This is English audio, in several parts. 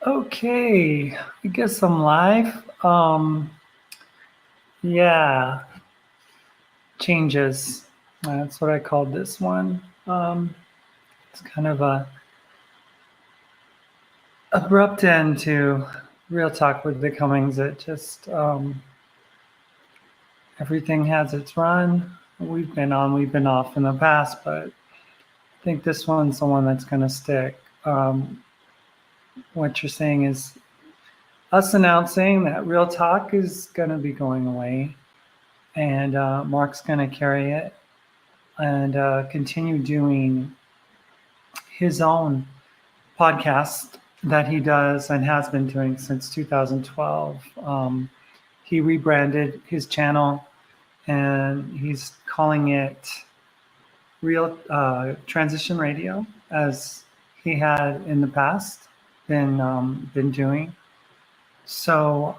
Okay, I guess I'm live. Yeah, changes. That's what I called this one. It's kind of a abrupt end to Real Talk with the Cummings. It just everything has its run. We've been on, we've been off in the past, but I think this one's the one that's going to stick. What you're saying is us announcing that Real Talk is going to be going away, and Mark's going to carry it and continue doing his own podcast that he does and has been doing since 2012. He rebranded his channel and he's calling it Real Transition Radio, as he had in the past been doing. So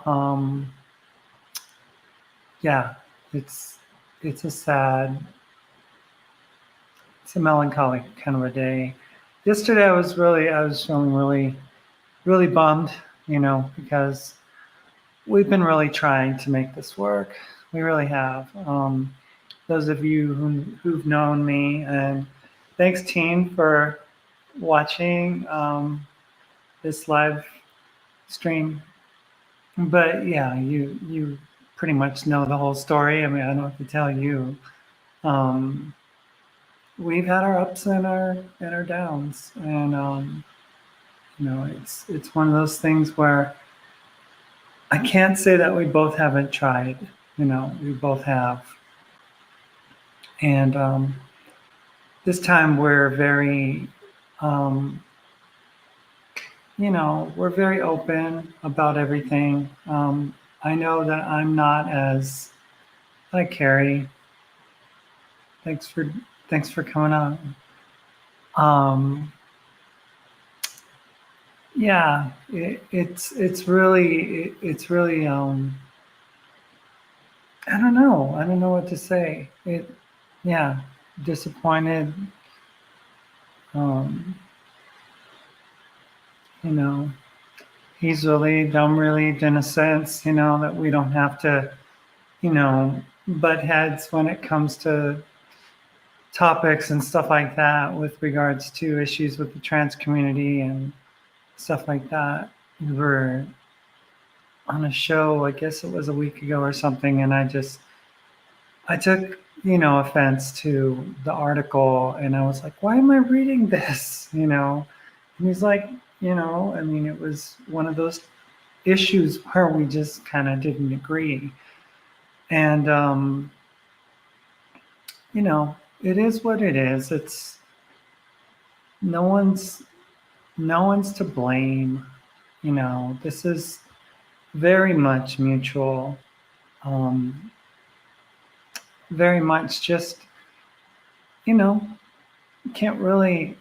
yeah, it's a sad, it's a melancholic kind of a day. Yesterday I was feeling really bummed, because we've been really trying to make this work. We really have. Those of you who've known me, and thanks, Teen, for watching this live stream. But yeah, you pretty much know the whole story. I mean, I don't have to tell you. We've had our ups and our downs, and it's one of those things where I can't say that we both haven't tried. We both have. And this time we're very, we're very open about everything. I know that I'm not as, hi Carrie, thanks for coming on. Yeah, it's really I don't know what to say. Yeah, disappointed. He's really dumb, really, in a sense, that we don't have to, butt heads when it comes to topics and stuff like that with regards to issues with the trans community and stuff like that. We were on a show, I guess it was a week ago or something, and I took, offense to the article, and I was like, why am I reading this? And he's like, it was one of those issues where we just kind of didn't agree. And, it is what it is. It's no one's to blame. This is very much mutual. Very much just, can't really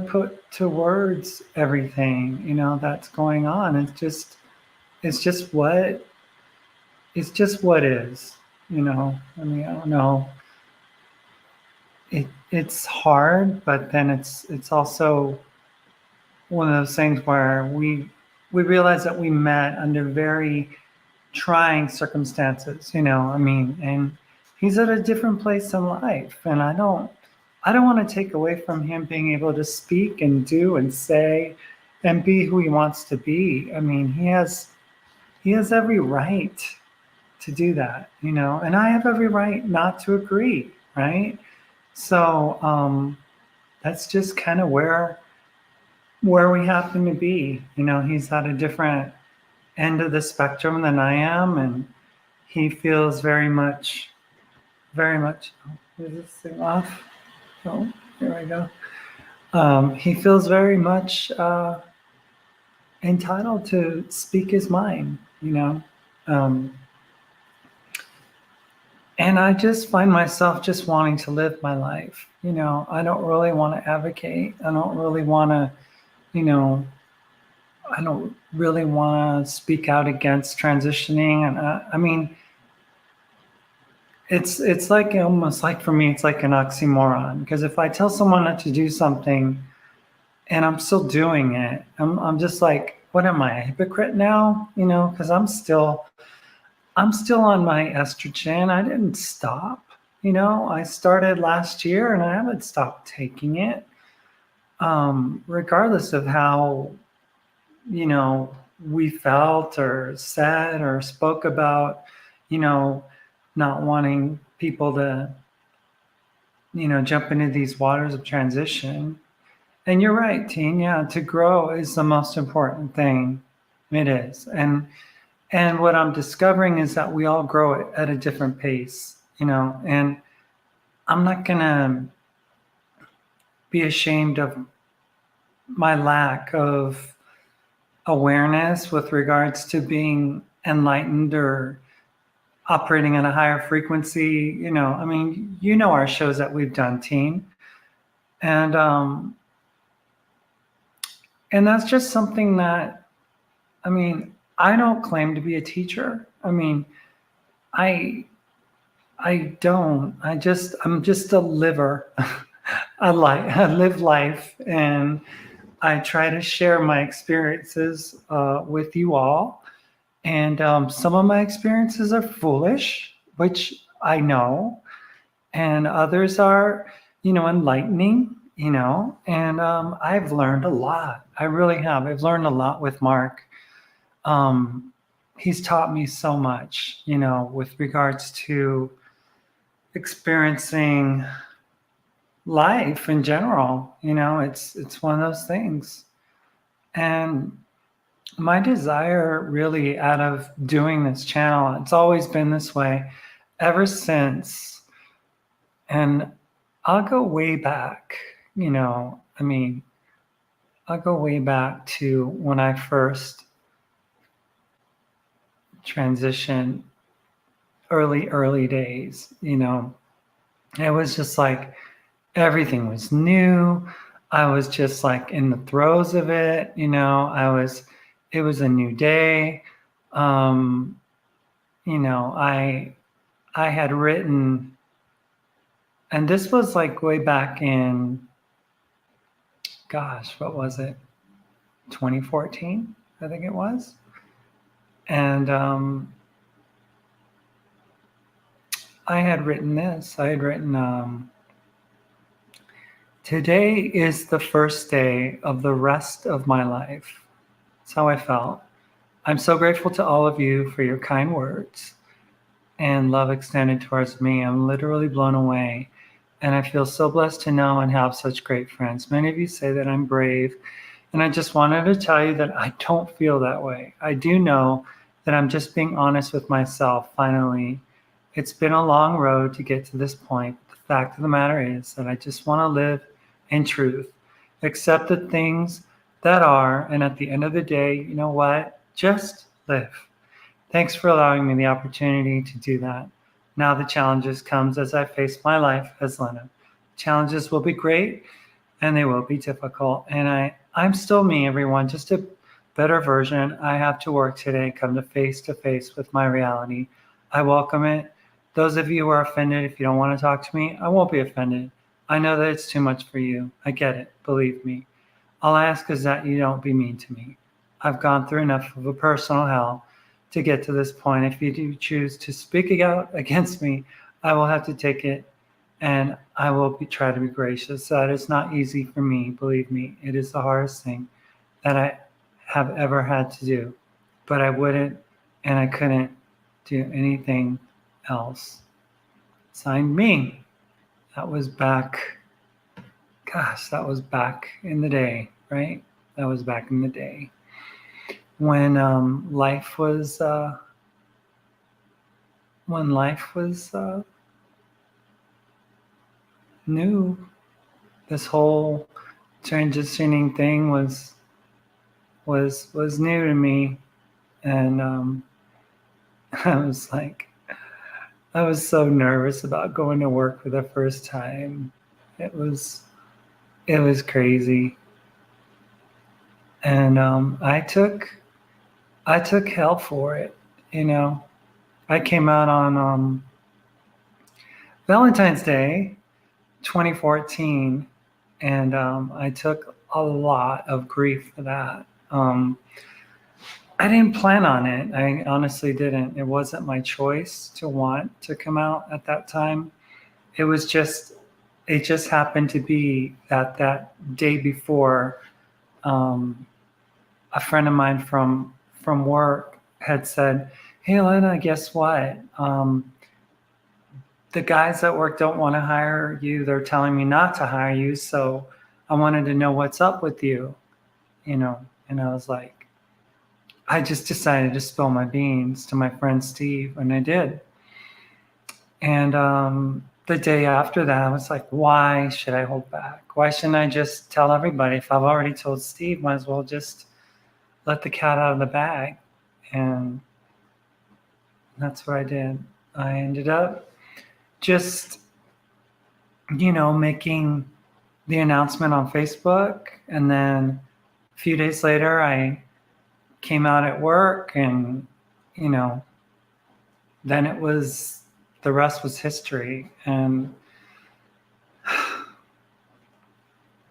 put to words everything, that's going on. It's just what is, I don't know. It's hard, but then it's also one of those things where we realize that we met under very trying circumstances, and he's at a different place in life, and I don't want to take away from him being able to speak and do and say and be who he wants to be. I mean, he has every right to do that, and I have every right not to agree, right? So that's just kind of where we happen to be. He's at a different end of the spectrum than I am, and he feels very much. Oh, is this thing off? Oh, here I go. He feels very much entitled to speak his mind, and I just find myself just wanting to live my life. I don't really want to advocate. I don't really want to, I don't really want to speak out against transitioning. And I mean, it's like almost like for me, it's like an oxymoron, because if I tell someone not to do something and I'm still doing it, I'm just like, what am I, a hypocrite now? Because I'm still on my estrogen. I didn't stop. I started last year and I haven't stopped taking it. Regardless of how, you know, we felt or said or spoke about, you know, not wanting people to, jump into these waters of transition. And you're right, Teen. Yeah, to grow is the most important thing. It is. And what I'm discovering is that we all grow at a different pace, and I'm not going to be ashamed of my lack of awareness with regards to being enlightened or operating at a higher frequency. I mean, our shows that we've done, Teen. And that's just something that, I mean, I don't claim to be a teacher. I mean, I I don't. I'm just a liver. I live life, and I try to share my experiences with you all. And some of my experiences are foolish, which I know, and others are, enlightening. And I've learned a lot. I really have. I've learned a lot with Mark. Um, he's taught me so much, with regards to experiencing life in general. It's one of those things. And my desire really out of doing this channel, it's always been this way ever since. And I'll go way back, I mean, I'll go way back to when I first transitioned, early days. It was just like everything was new. I was just like in the throes of it. It was a new day. Um, I had written, and this was like way back in, gosh, what was it? 2014, I think it was. And I had written this. I had written, today is the first day of the rest of my life. That's how I felt. I'm so grateful to all of you for your kind words and love extended towards me. I'm literally blown away. And I feel so blessed to know and have such great friends. Many of you say that I'm brave. And I just wanted to tell you that I don't feel that way. I do know that I'm just being honest with myself finally. It's been a long road to get to this point. The fact of the matter is that I just want to live in truth, accept the things that are, and at the end of the day, you know what? Just live. Thanks for allowing me the opportunity to do that. Now the challenges comes as I face my life as Lynna. Challenges will be great and they will be difficult. And I'm still me, everyone, just a better version. I have to work today, come to face with my reality. I welcome it. Those of you who are offended, if you don't want to talk to me, I won't be offended. I know that it's too much for you. I get it, believe me. All I ask is that you don't be mean to me. I've gone through enough of a personal hell to get to this point. If you do choose to speak out against me, I will have to take it, and I will try to be gracious. That is not easy for me, believe me. It is the hardest thing that I have ever had to do, but I wouldn't and I couldn't do anything else. Signed, me. That was back, gosh, that was back in the day, right? That was back in the day when life was new. This whole transitioning thing was new to me, and I was so nervous about going to work for the first time. It was crazy, and I took hell for it. I came out on Valentine's Day, 2014, and I took a lot of grief for that. I didn't plan on it. I honestly didn't. It wasn't my choice to want to come out at that time. It was just, it just happened to be that that day before, um, a friend of mine from work had said, "Hey, Lynna, guess what? The guys at work don't want to hire you. They're telling me not to hire you. So I wanted to know what's up with you, you know." And I was like, I just decided to spill my beans to my friend Steve, and I did. And the day after that, I was like, why should I hold back? Why shouldn't I just tell everybody? If I've already told Steve, might as well just let the cat out of the bag. And that's what I did. I ended up just, making the announcement on Facebook. And then a few days later, I came out at work, and, you know, then the rest was history. And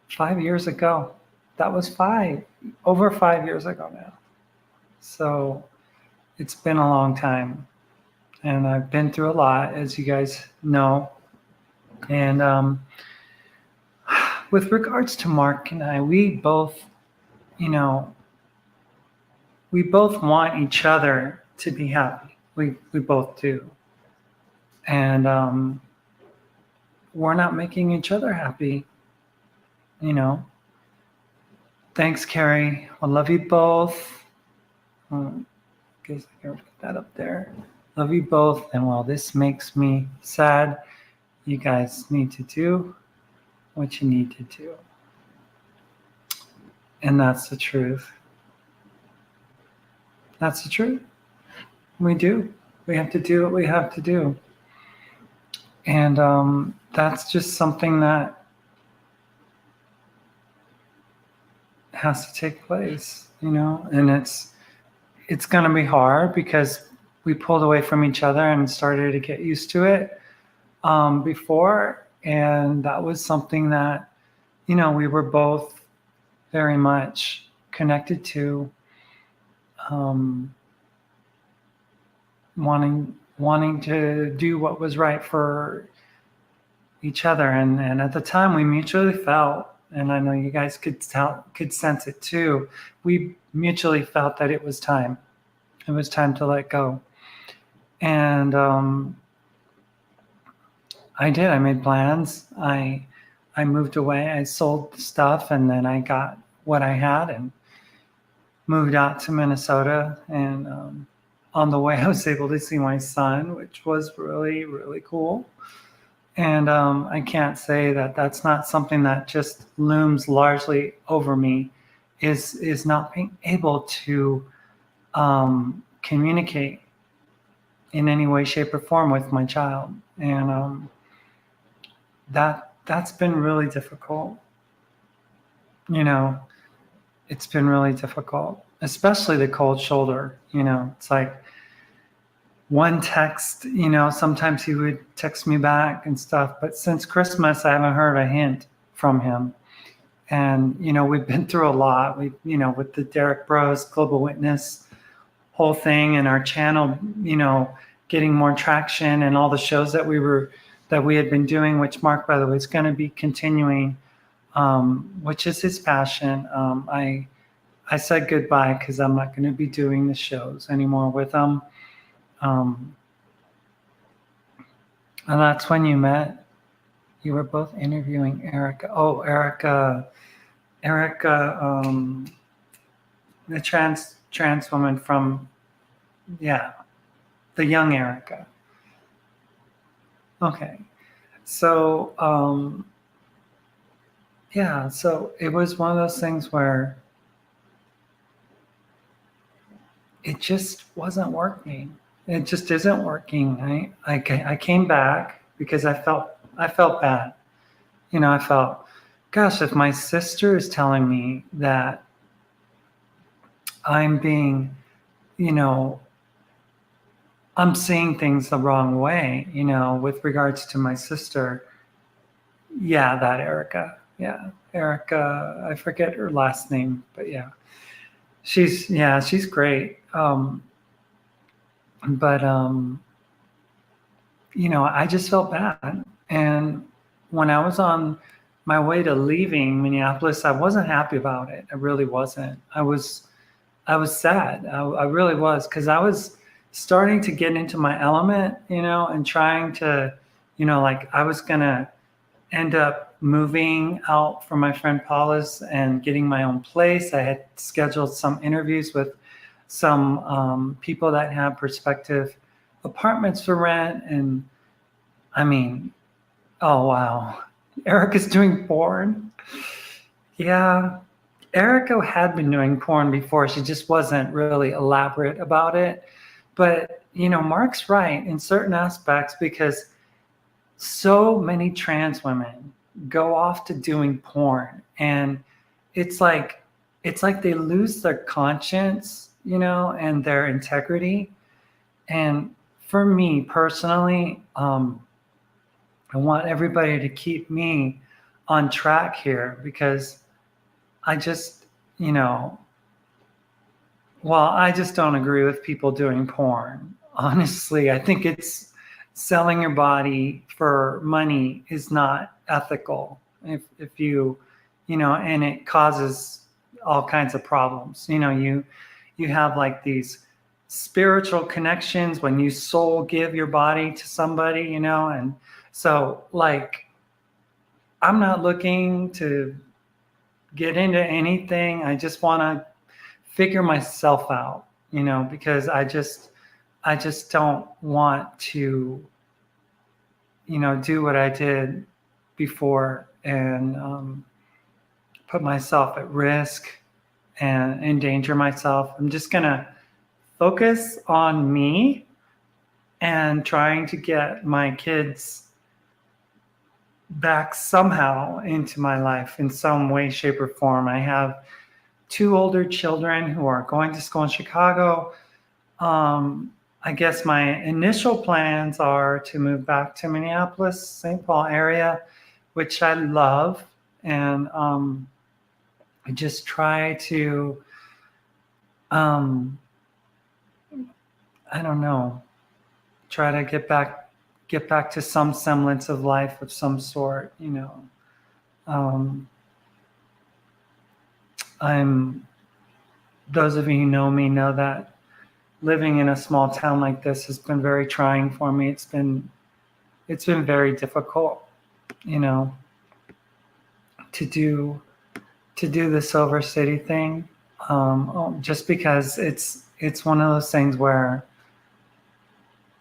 5 years ago, that was over 5 years ago now. So it's been a long time. And I've been through a lot, as you guys know. And with regards to Mark and I, you know, we both want each other to be happy. We both do. And we're not making each other happy, you know. Thanks, Carrie. I love you both. Guess I can put that up there. Love you both. And while this makes me sad, you guys need to do what you need to do. And that's the truth. That's the truth. We do. We have to do what we have to do. And that's just something that has to take place, and it's going to be hard because we pulled away from each other and started to get used to it before. And that was something that, we were both very much connected to, wanting to do what was right for each other. And at the time we mutually felt, and I know you guys could sense it too, we mutually felt that it was time. It was time to let go. And I did. I made plans. I moved away. I sold stuff, and then I got what I had and moved out to Minnesota. And on the way, I was able to see my son, which was really, really cool. And I can't say that that's not something that just looms largely over me, is not being able to communicate in any way, shape, or form with my child. And that's been really difficult. It's been really difficult, especially the cold shoulder. It's like one text, sometimes he would text me back and stuff, but since Christmas, I haven't heard a hint from him. And, we've been through a lot. With the Derek Bros Global Witness whole thing, and our channel, getting more traction, and all the shows that we had been doing, which Mark, by the way, is going to be continuing, which is his passion. I said goodbye because I'm not going to be doing the shows anymore with him. And that's when you met. You were both interviewing Erica. Oh, Erica, the trans woman from, the young Erica. Okay. So, so it was one of those things where it just wasn't working. It just isn't working. I came back because I felt bad. I felt, gosh, if my sister is telling me that I'm being, I'm seeing things the wrong way, with regards to my sister. Yeah, that Erica. Yeah, Erica, I forget her last name, but yeah. she's great. But I just felt bad. And when I was on my way to leaving Minneapolis, I wasn't happy about it. I really wasn't. I was sad. I really was, because I was starting to get into my element, and trying to, like I was gonna end up moving out from my friend Paula's and getting my own place. I had scheduled some interviews with some people that have prospective apartments for rent. And I mean, oh wow, Erica's doing porn. Yeah, Erica had been doing porn before. She just wasn't really elaborate about it. But, Mark's right in certain aspects, because so many trans women go off to doing porn, and it's like they lose their conscience, and their integrity. And for me personally, I want everybody to keep me on track here, because I just, I just don't agree with people doing porn. Honestly, I think it's selling your body for money is not ethical. If you, and it causes all kinds of problems. You have like these spiritual connections when you soul give your body to somebody, and so like I'm not looking to get into anything. I just want to figure myself out, because I just don't want to, do what I did before, and put myself at risk and endanger myself. I'm just gonna focus on me and trying to get my kids back somehow into my life in some way, shape, or form. I have 2 older children who are going to school in Chicago. I guess my initial plans are to move back to Minneapolis, St. Paul area, which I love. And I just try to, I don't know, try to get back to some semblance of life of some sort. I'm Those of you who know me know that living in a small town like this has been very trying for me. It's been very difficult, to do the Silver City thing, just because it's one of those things where,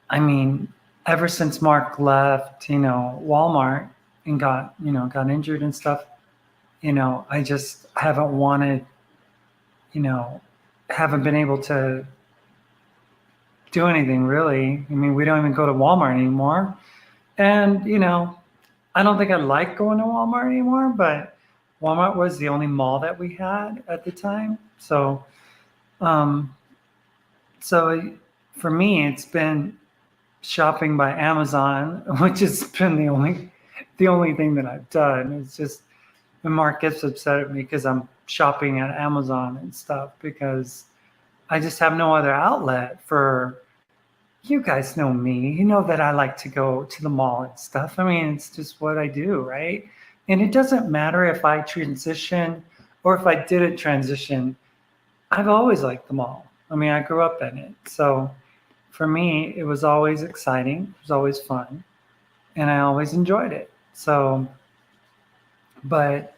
I mean, ever since Mark left, Walmart and got injured and stuff, I just haven't wanted, haven't been able to do anything really. I mean, we don't even go to Walmart anymore. And, I don't think I like going to Walmart anymore, but Walmart was the only mall that we had at the time. Um, so for me, it's been shopping by Amazon, which has been the only thing that I've done. It's just when Mark gets upset at me because I'm shopping at Amazon and stuff, because I just have no other outlet for. You guys know me. You know that I like to go to the mall and stuff. I mean, it's just what I do, right? And it doesn't matter if I transition or if I didn't transition. I've always liked the mall. I mean, I grew up in it. So for me, it was always exciting. It was always fun. And I always enjoyed it. So, but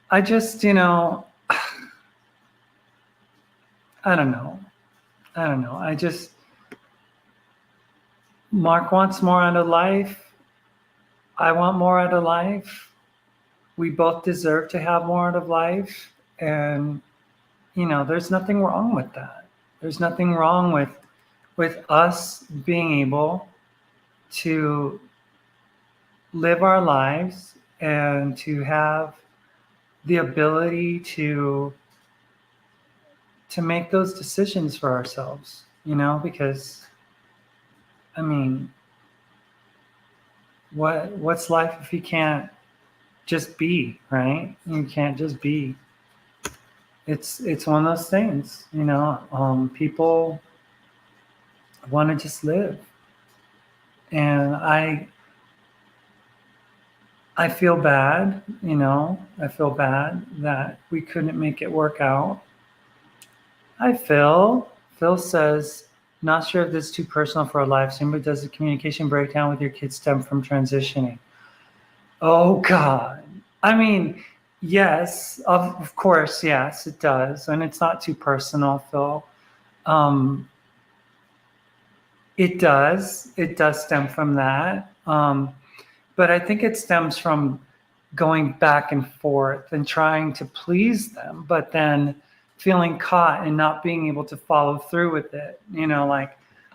I just, I don't know. I just, Mark wants more out of life. I want more out of life. We both deserve to have more out of life. And, there's nothing wrong with that. There's nothing wrong with us being able to live our lives and to have the ability to make those decisions for ourselves, because I mean, what's life if you can't just be, right? You can't just be. it's one of those things, people want to just live. And I feel bad, I feel bad that we couldn't make it work out. Hi, Phil. Phil says, not sure if this is too personal for a live stream, but does the communication breakdown with your kids stem from transitioning? Oh, God. I mean, yes, of course, yes, it does. And it's not too personal, Phil. Um, it does. It does stem from that. But I think it stems from going back and forth and trying to please them, but then feeling caught and not being able to follow through with it.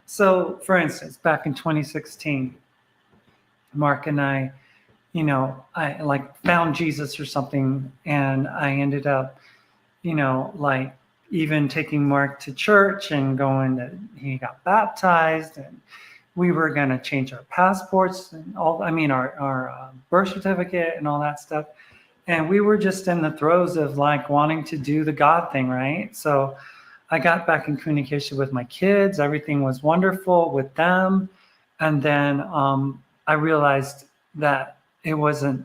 So for instance, back in 2016, Mark and I like found Jesus or something, and I ended up, like even taking Mark to church and he got baptized, and we were going to change our passports and our birth certificate and all that stuff. And we were just in the throes of like wanting to do the God thing, right? So I got back in communication with my kids. Everything was wonderful with them. And then I realized that it wasn't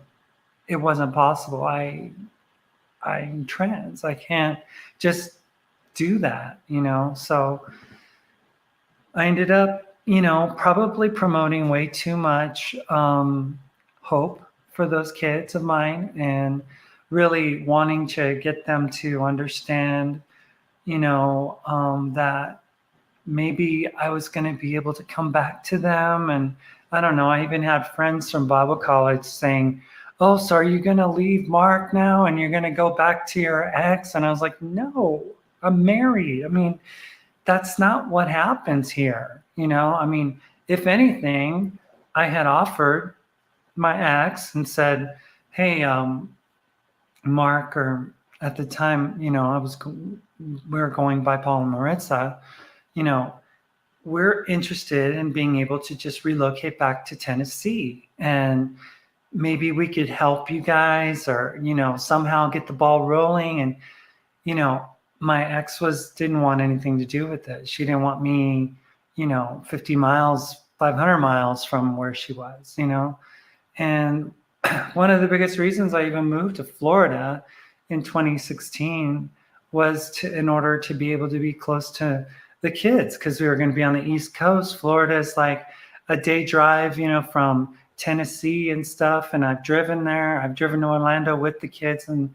possible. I'm trans. I can't just do that, So I ended up, probably promoting way too much hope for those kids of mine, and really wanting to get them to understand, that maybe I was going to be able to come back to them. And I don't know, I even had friends from Bible college saying, oh, so are you going to leave Mark now and you're going to go back to your ex? And I was like, no, I'm married. I mean, that's not what happens here. If anything, I had offered my ex and said, hey, Mark, or at the time, we were going by Paul and Maritza, we're interested in being able to just relocate back to Tennessee, and maybe we could help you guys, or, somehow get the ball rolling. And, my ex didn't want anything to do with it. She didn't want me, 50 miles, 500 miles from where she was, And one of the biggest reasons I even moved to Florida in 2016 was in order to be able to be close to the kids, because we were going to be on the East Coast. Florida is like a day drive, from Tennessee and stuff. And I've driven there. I've driven to Orlando with the kids and,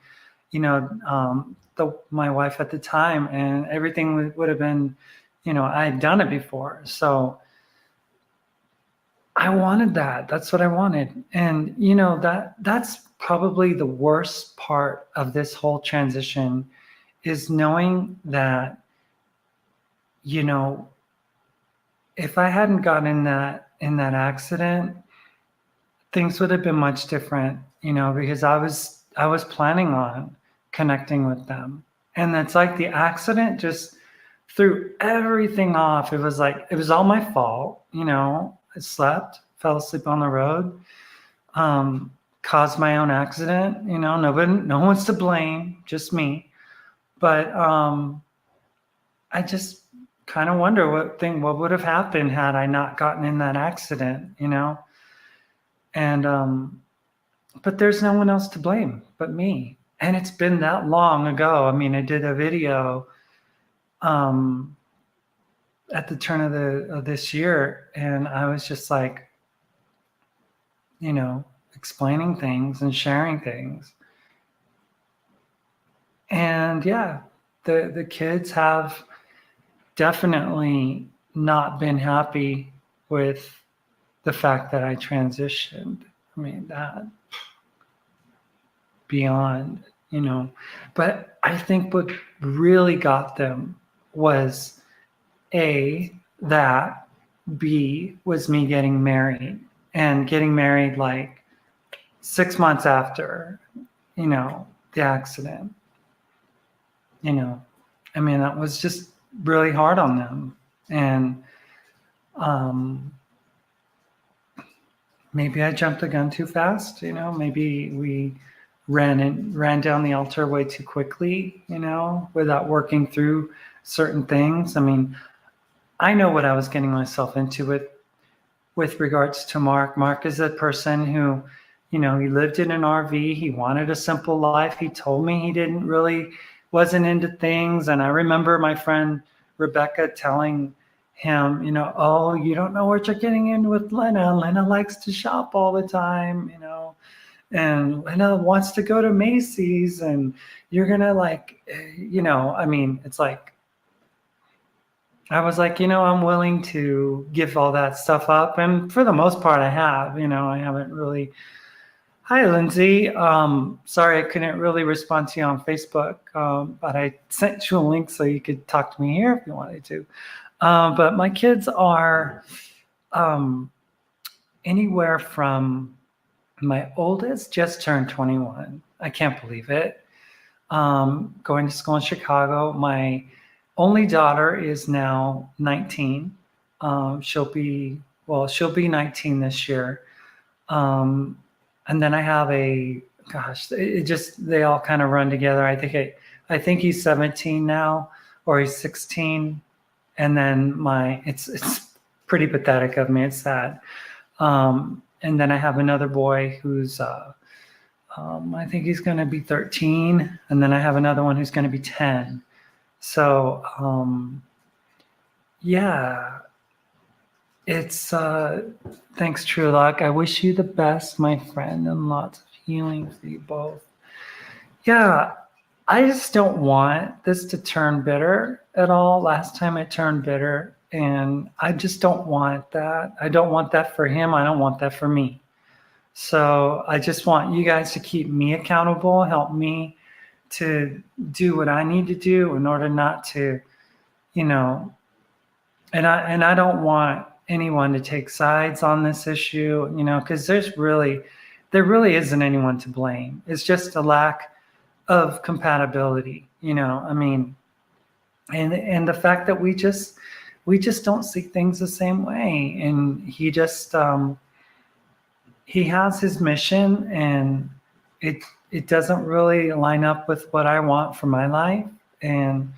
my wife at the time, and everything would have been, I had done it before. So I wanted that. That's what I wanted. And, that's probably the worst part of this whole transition, is knowing that, if I hadn't gotten in that accident, things would have been much different, because I was planning on connecting with them. And it's like the accident just threw everything off. It was like, it was all my fault. I slept, fell asleep on the road, caused my own accident. No one's to blame, just me. But I just kind of wonder what would have happened had I not gotten in that accident, And but there's no one else to blame but me. And it's been that long ago. I mean, I did a video at the turn of this year, and I was just like, explaining things and sharing things. And yeah, the kids have definitely not been happy with the fact that I transitioned. I mean, that beyond, but I think what really got them was A, that, B, was me getting married, and getting married like 6 months after, the accident. That was just really hard on them. And maybe I jumped the gun too fast, maybe we ran down the altar way too quickly, without working through certain things. I mean, I know what I was getting myself into with regards to Mark. Mark is a person who, he lived in an RV. He wanted a simple life. He told me he wasn't into things. And I remember my friend Rebecca telling him, oh, you don't know what you're getting in with Lynna. Lynna likes to shop all the time, and Lynna wants to go to Macy's, and you're going to I mean, it's like, I was like, I'm willing to give all that stuff up. And for the most part, I have, I haven't really. Hi, Lindsay. Sorry, I couldn't really respond to you on Facebook, but I sent you a link so you could talk to me here if you wanted to. But my kids are anywhere from, my oldest just turned 21. I can't believe it. Going to school in Chicago. My only daughter is now 19. She'll be 19 this year. And then I have they all kind of run together. I think he's 17 now, or he's 16. And then it's pretty pathetic of me. It's sad. And then I have another boy who's, I think he's going to be 13. And then I have another one who's going to be 10. So, yeah, it's, thanks, True Luck. I wish you the best, my friend, and lots of healing for you both. Yeah, I just don't want this to turn bitter at all. Last time it turned bitter, and I just don't want that. I don't want that for him. I don't want that for me. So I just want you guys to keep me accountable, help me to do what I need to do in order not to, and I don't want anyone to take sides on this issue, because there really isn't anyone to blame. It's just a lack of compatibility, I mean, and the fact that we just don't see things the same way. And he just, he has his mission, and it doesn't really line up with what I want for my life. And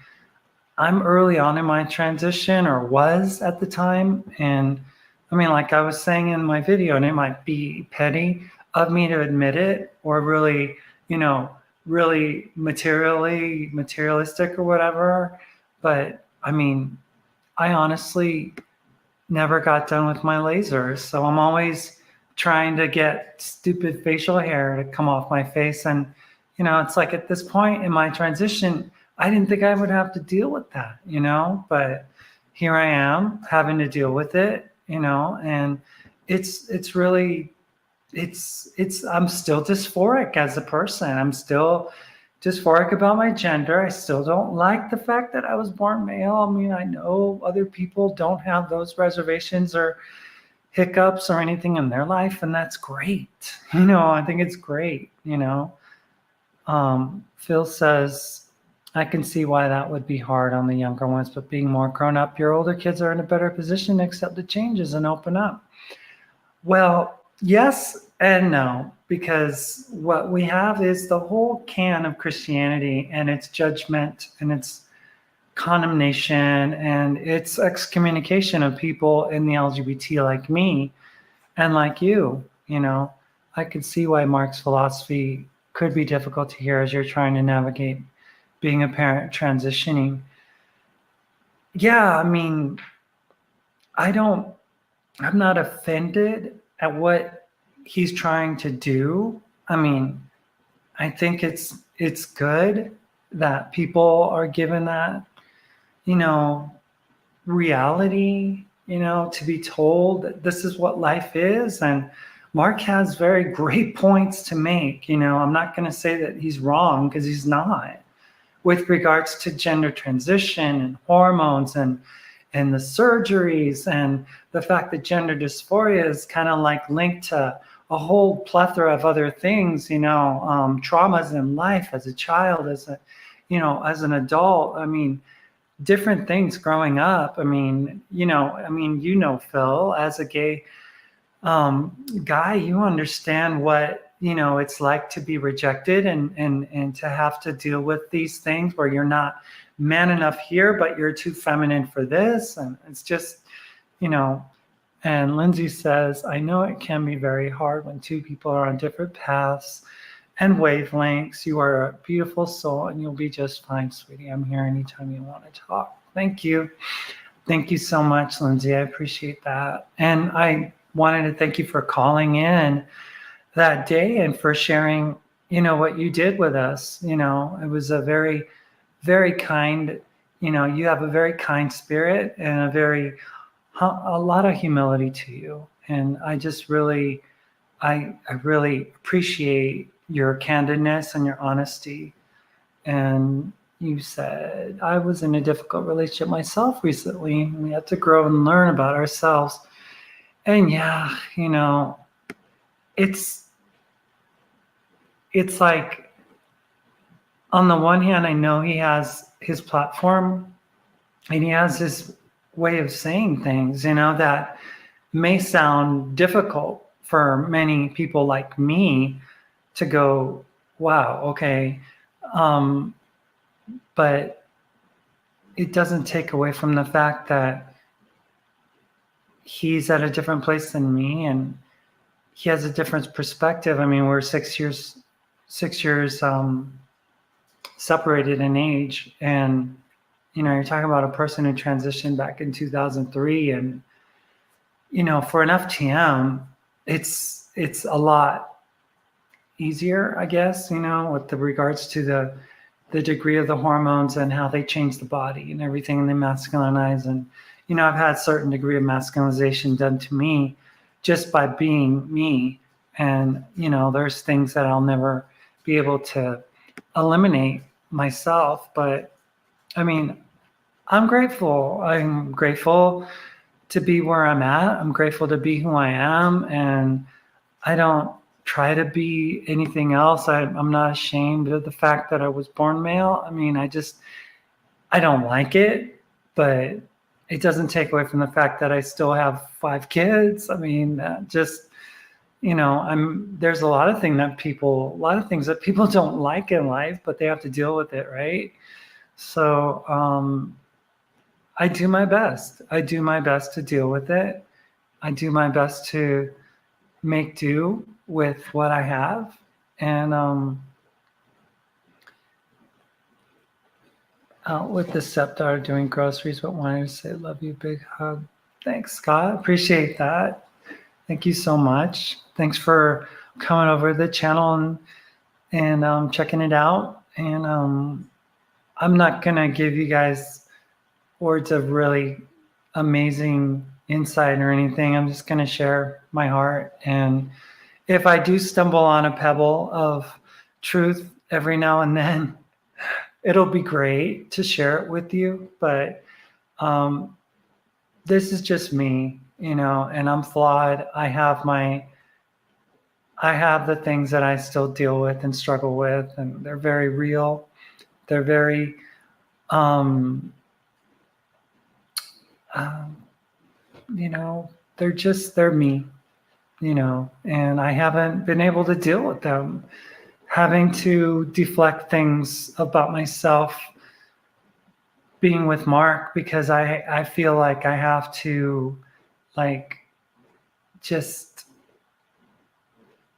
I'm early on in my transition, or was at the time. And I mean, like I was saying in my video, and it might be petty of me to admit it, or really, really materialistic or whatever. But I mean, I honestly never got done with my lasers. So I'm always trying to get stupid facial hair to come off my face. And, it's like at this point in my transition, I didn't think I would have to deal with that, but here I am having to deal with it, and it's really, I'm still dysphoric as a person. I'm still dysphoric about my gender. I still don't like the fact that I was born male. I mean, I know other people don't have those reservations or hiccups or anything in their life, and that's great. I think it's great. Phil says, I can see why that would be hard on the younger ones, but being more grown up, your older kids are in a better position to accept the changes and open up. Well, yes and no, because what we have is the whole can of Christianity and its judgment and its condemnation and its excommunication of people in the LGBT like me and like you. I could see why Mark's philosophy could be difficult to hear as you're trying to navigate being a parent transitioning. Yeah, I mean, I'm not offended at what he's trying to do. I mean, I think it's good that people are given that, reality, to be told that this is what life is. And Mark has very great points to make. I'm not going to say that he's wrong, because he's not, with regards to gender transition and hormones and the surgeries and the fact that gender dysphoria is kind of like linked to a whole plethora of other things, traumas in life as a child, as as an adult. I mean, different things growing up. I mean, Phil, as a gay guy, you understand what it's like to be rejected and to have to deal with these things where you're not man enough here, but you're too feminine for this. And it's just, and Lindsay says, I know it can be very hard when two people are on different paths and wavelengths. You are a beautiful soul and you'll be just fine, sweetie. I'm here anytime you want to talk. Thank you. Thank you so much, Lindsay. I appreciate that. And I wanted to thank you for calling in that day and for sharing, what you did with us. It was a very, very kind, you have a very kind spirit and a lot of humility to you. And I just really, I really appreciate your candidness and your honesty. And you said, I was in a difficult relationship myself recently. We had to grow and learn about ourselves. And yeah, it's like, on the one hand, I know he has his platform and he has his way of saying things, that may sound difficult for many people like me to go, wow, okay. But it doesn't take away from the fact that he's at a different place than me and he has a different perspective. I mean, we're 6 years separated in age, and you're talking about a person who transitioned back in 2003, and for an FTM, it's a lot easier, I guess, with the regards to the degree of the hormones and how they change the body and everything, and they masculinize. And I've had a certain degree of masculinization done to me just by being me, and there's things that I'll never be able to eliminate myself. But I mean, I'm grateful. I'm grateful to be where I'm at. I'm grateful to be who I am. And I don't try to be anything else. I'm not ashamed of the fact that I was born male. I mean, I don't like it, but it doesn't take away from the fact that I still have 5 kids. I mean, there's a lot of things that people don't like in life, but they have to deal with it, right? So I do my best. I do my best to deal with it. I do my best to make do with what I have. And out with the stepdaughter doing groceries, but wanted to say, love you, big hug. Thanks, Scott. Appreciate that. Thank you so much. Thanks for coming over to the channel and checking it out. And I'm not going to give you guys words of really amazing insight or anything. I'm just going to share my heart. And if I do stumble on a pebble of truth every now and then, it'll be great to share it with you. But this is just me, and I'm flawed. I have the things that I still deal with and struggle with, and they're very real. They're very, they're me, and I haven't been able to deal with them. Having to deflect things about myself being with Mark, because I feel like I have to just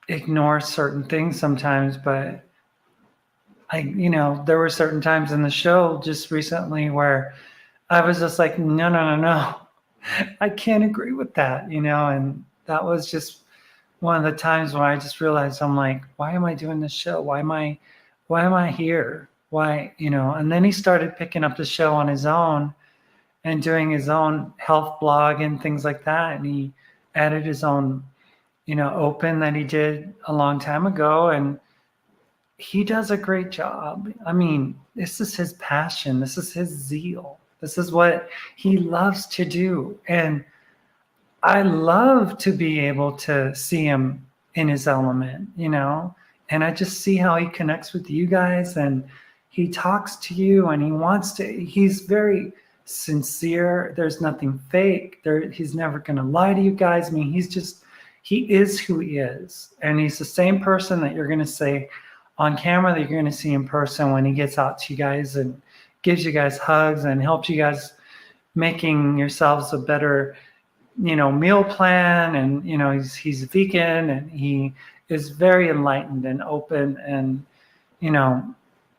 ignore certain things sometimes. But there were certain times in the show just recently where I was just like, no, I can't agree with that, and that was just one of the times where I just realized, I'm like, why am I doing this show? Why am I here? Why, and then he started picking up the show on his own and doing his own health blog and things like that. And he added his own, open that he did a long time ago. And he does a great job. I mean, this is his passion. This is his zeal. This is what he loves to do. And I love to be able to see him in his element, and I just see how he connects with you guys, and he talks to you, and he's very sincere. There's nothing fake there. He's never going to lie to you guys. I mean, he is who he is. And he's the same person that you're going to say on camera that you're going to see in person when he gets out to you guys and gives you guys hugs and helps you guys making yourselves a better, meal plan. And, he's vegan and he is very enlightened and open. And,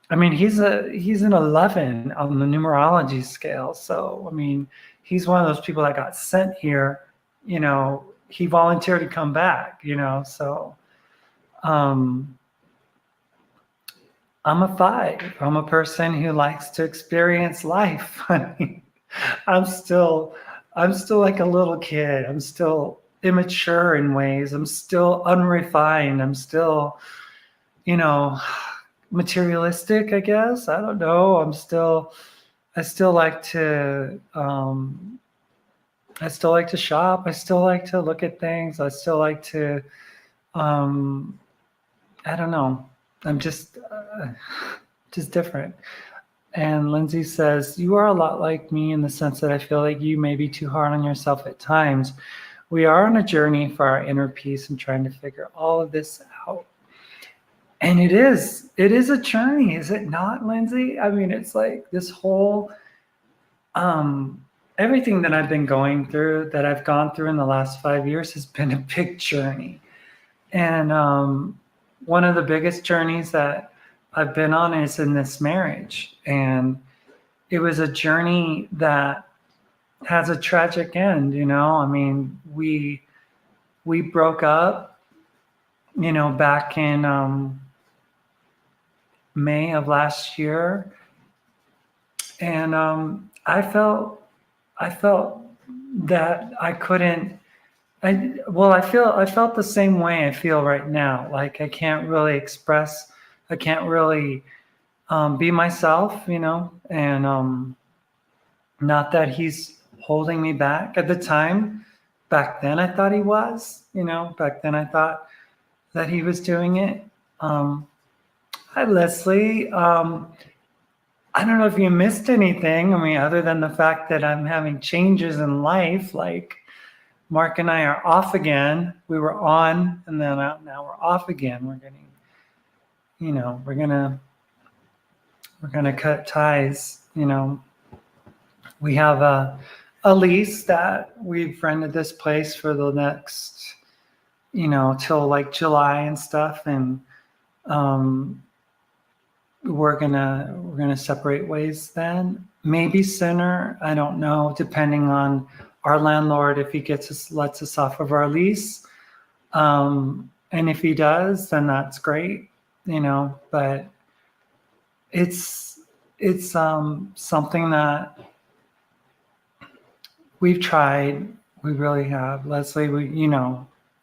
I mean, he's an 11 on the numerology scale. So, I mean, he's one of those people that got sent here, he volunteered to come back, so, I'm a 5. I'm a person who likes to experience life. I mean, I'm still like a little kid. I'm still immature in ways. I'm still unrefined. I'm still, materialistic, I guess. I don't know. I still like to shop. I still like to look at things. I still like to, I don't know. I'm just different. And Lindsay says, you are a lot like me in the sense that I feel like you may be too hard on yourself at times. We are on a journey for our inner peace and trying to figure all of this out. And it is a journey, is it not, Lindsay? I mean, it's like this whole, everything that I've been going through, that I've gone through in the last 5 years has been a big journey. And one of the biggest journeys that I've been on is in this marriage. And it was a journey that has a tragic end, I mean, we broke up, back in May of last year. And I felt that I couldn't, I felt the same way I feel right now. Like I can't really express, I can't really be myself, and not that he's holding me back at the time. Back then I thought he was, back then I thought that he was doing it. Hi, Leslie. I don't know if you missed anything. I mean, other than the fact that I'm having changes in life, like Mark and I are off again. We were on, and then now we're off again. We're getting, we're gonna cut ties. We have a lease that we've rented this place for the next, till like July and stuff, and we're gonna separate ways then. Maybe sooner. I don't know, depending on our landlord, if he lets us off of our lease. And if he does, then that's great, but it's something that we've tried. We really have, Leslie.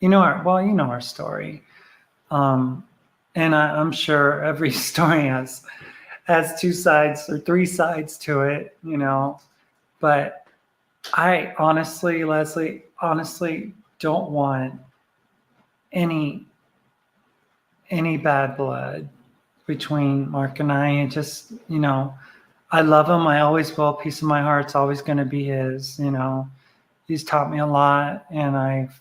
Our story. And I'm sure every story has 2 sides or 3 sides to it, but I honestly, Leslie, don't want any bad blood between Mark and I. And just, I love him. I always will. Piece of my heart's always going to be his. He's taught me a lot, and I've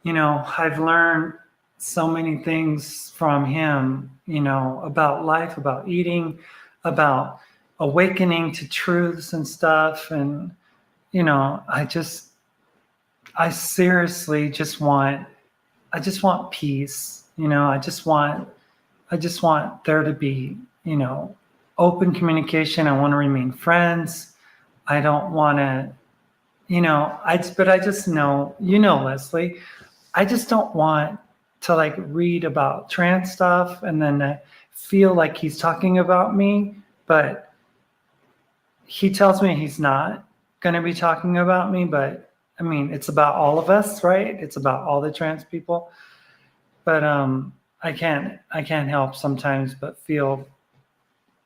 learned so many things from him, about life, about eating, about awakening to truths and stuff. And, I seriously just want peace. I just want there to be, open communication. I want to remain friends. I don't want to, but I just know, Leslie, I just don't want to like read about trans stuff and then feel like he's talking about me, but he tells me he's not going to be talking about me. But I mean, it's about all of us, right? It's about all the trans people. But I can't help sometimes but feel,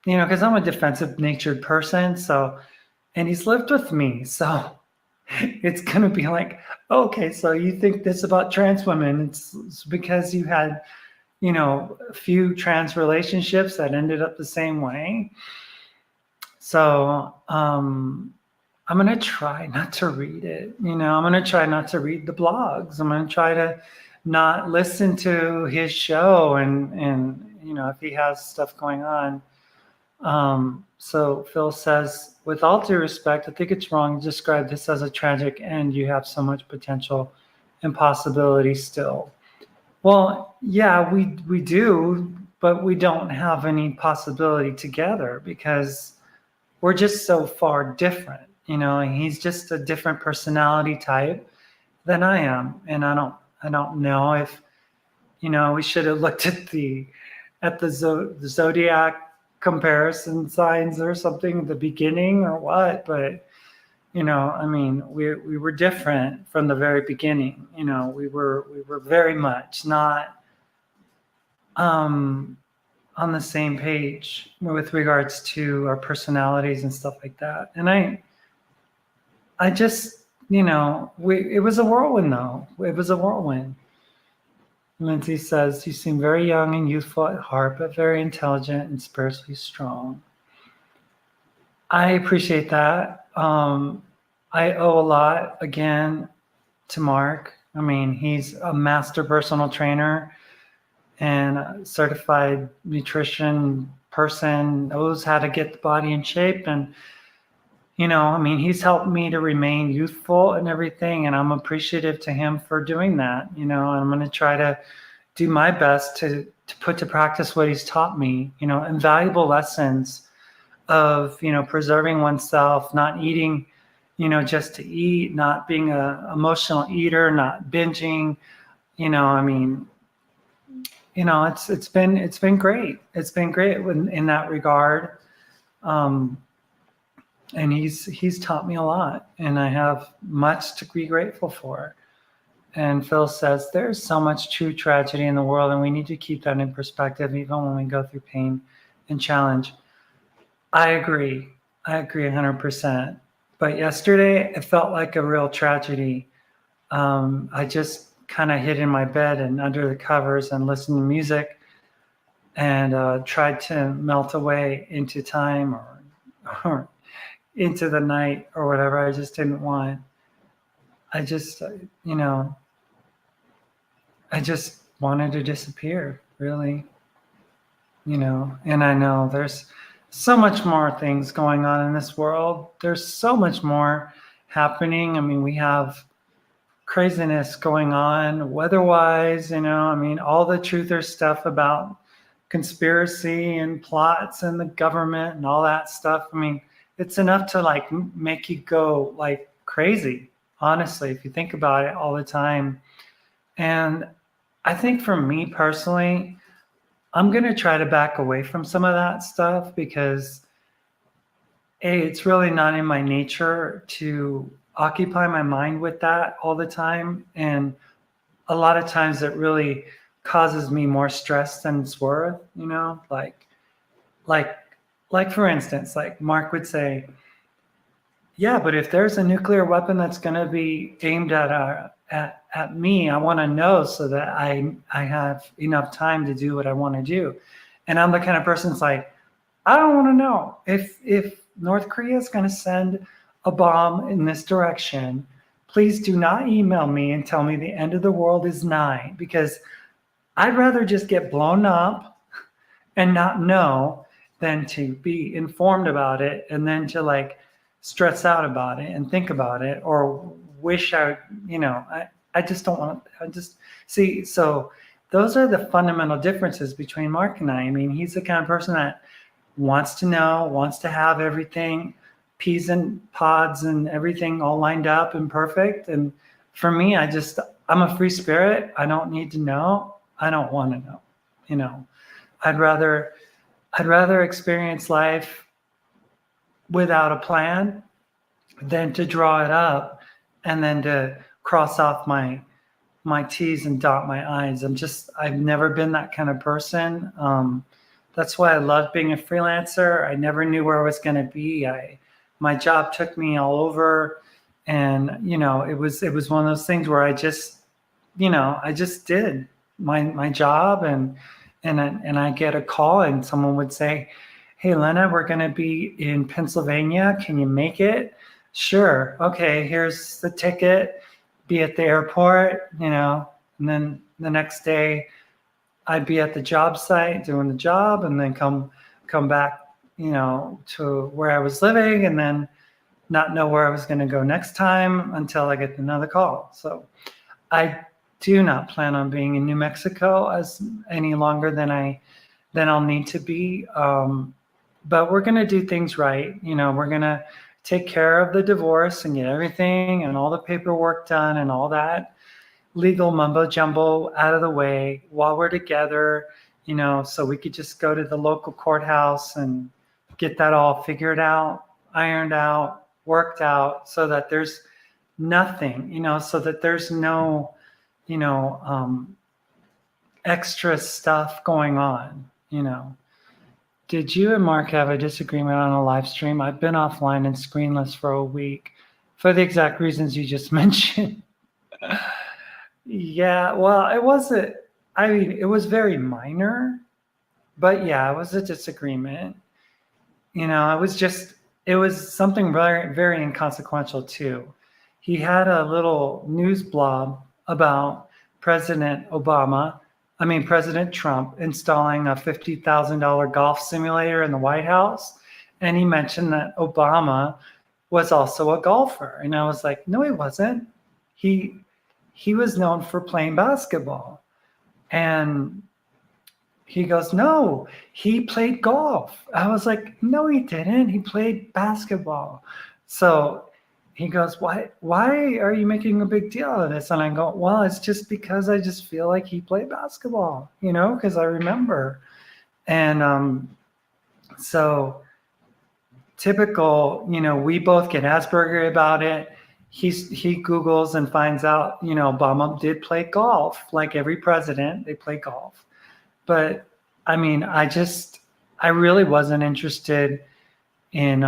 because I'm a defensive natured person. So, and he's lived with me, so it's going to be like, okay, so you think this about trans women? It's because you had, a few trans relationships that ended up the same way. So, I'm going to try not to read it. I'm going to try not to read the blogs. I'm going to try to not listen to his show and if he has stuff going on. So Phil says, with all due respect, I think it's wrong to describe this as a tragic end. You have so much potential and possibility still. Well, yeah, we do, but we don't have any possibility together because we're just so far different. He's just a different personality type than I am, and I don't know if we should have looked at the zodiac comparison signs or something at the beginning or what, but I mean, we were different from the very beginning. We were very much not on the same page with regards to our personalities and stuff like that. And I just, it was a whirlwind though. It was a whirlwind. Lindsay says, you seem very young and youthful at heart, but very intelligent and spiritually strong. I appreciate that. I owe a lot, again, to Mark. I mean, he's a master personal trainer and a certified nutrition person, knows how to get the body in shape. And, I mean, he's helped me to remain youthful and everything. And I'm appreciative to him for doing that. And I'm going to try to do my best to put to practice what he's taught me, invaluable lessons of, preserving oneself, not eating, just to eat, not being a emotional eater, not binging, I mean, it's been great. It's been great in that regard. And he's taught me a lot, and I have much to be grateful for. And Phil says, there's so much true tragedy in the world, and we need to keep that in perspective, even when we go through pain and challenge. I agree 100%. But yesterday, it felt like a real tragedy. I just kind of hid in my bed and under the covers and listened to music and tried to melt away into time or into the night or whatever. I just didn't want. I just wanted to disappear, really. And I know there's so much more things going on in this world. There's so much more happening. I mean, we have craziness going on weather-wise, I mean, all the truther stuff about conspiracy and plots and the government and all that stuff. I mean, it's enough to like make you go like crazy, honestly, if you think about it all the time. And I think for me personally, I'm going to try to back away from some of that stuff because it's really not in my nature to occupy my mind with that all the time. And a lot of times it really causes me more stress than it's worth, like for instance, like Mark would say, yeah, but if there's a nuclear weapon that's going to be aimed at me, I want to know so that I have enough time to do what I want to do. And I'm the kind of person that's like, I don't want to know if North Korea is going to send a bomb in this direction. Please do not email me and tell me the end of the world is nigh, because I'd rather just get blown up and not know than to be informed about it and then to like stress out about it and think about it or wish I just don't want to, I just see. So those are the fundamental differences between Mark and I. I mean, he's the kind of person that wants to know, wants to have everything, peas and pods and everything all lined up and perfect. And for me, I'm a free spirit. I don't need to know. I don't want to know, I'd rather experience life without a plan than to draw it up and then to cross off my T's and dot my I's. I've never been that kind of person. That's why I love being a freelancer. I never knew where I was going to be. My job took me all over, and it was one of those things where I just did my job, and I get a call and someone would say, "Hey, Lynna, we're going to be in Pennsylvania. Can you make it?" sure, okay, here's the ticket, be at the airport, and then the next day I'd be at the job site doing the job, and then come back, to where I was living, and then not know where I was going to go next time until I get another call. So I do not plan on being in New Mexico as any longer than I'll need to be. But we're going to do things right. We're going to take care of the divorce and get everything and all the paperwork done and all that legal mumbo jumbo out of the way while we're together, so we could just go to the local courthouse and get that all figured out, ironed out, worked out, so that there's nothing, so that there's no, extra stuff going on. Did you and Mark have a disagreement on a live stream? I've been offline and screenless for a week for the exact reasons you just mentioned. Yeah, well, it wasn't, I mean, it was very minor, but yeah, it was a disagreement. It was something very, very inconsequential too. He had a little news blog about President Trump installing a $50,000 golf simulator in the White House. And he mentioned that Obama was also a golfer. And I was like, no, he wasn't. He was known for playing basketball. And he goes, no, he played golf. I was like, no, he didn't. He played basketball. So he goes, why are you making a big deal of this? And I go, well, it's just because I just feel like he played basketball, because I remember. And so typical, we both get Asperger about it. He Googles and finds out, Obama did play golf. Like every president, they play golf. But I mean, I really wasn't interested in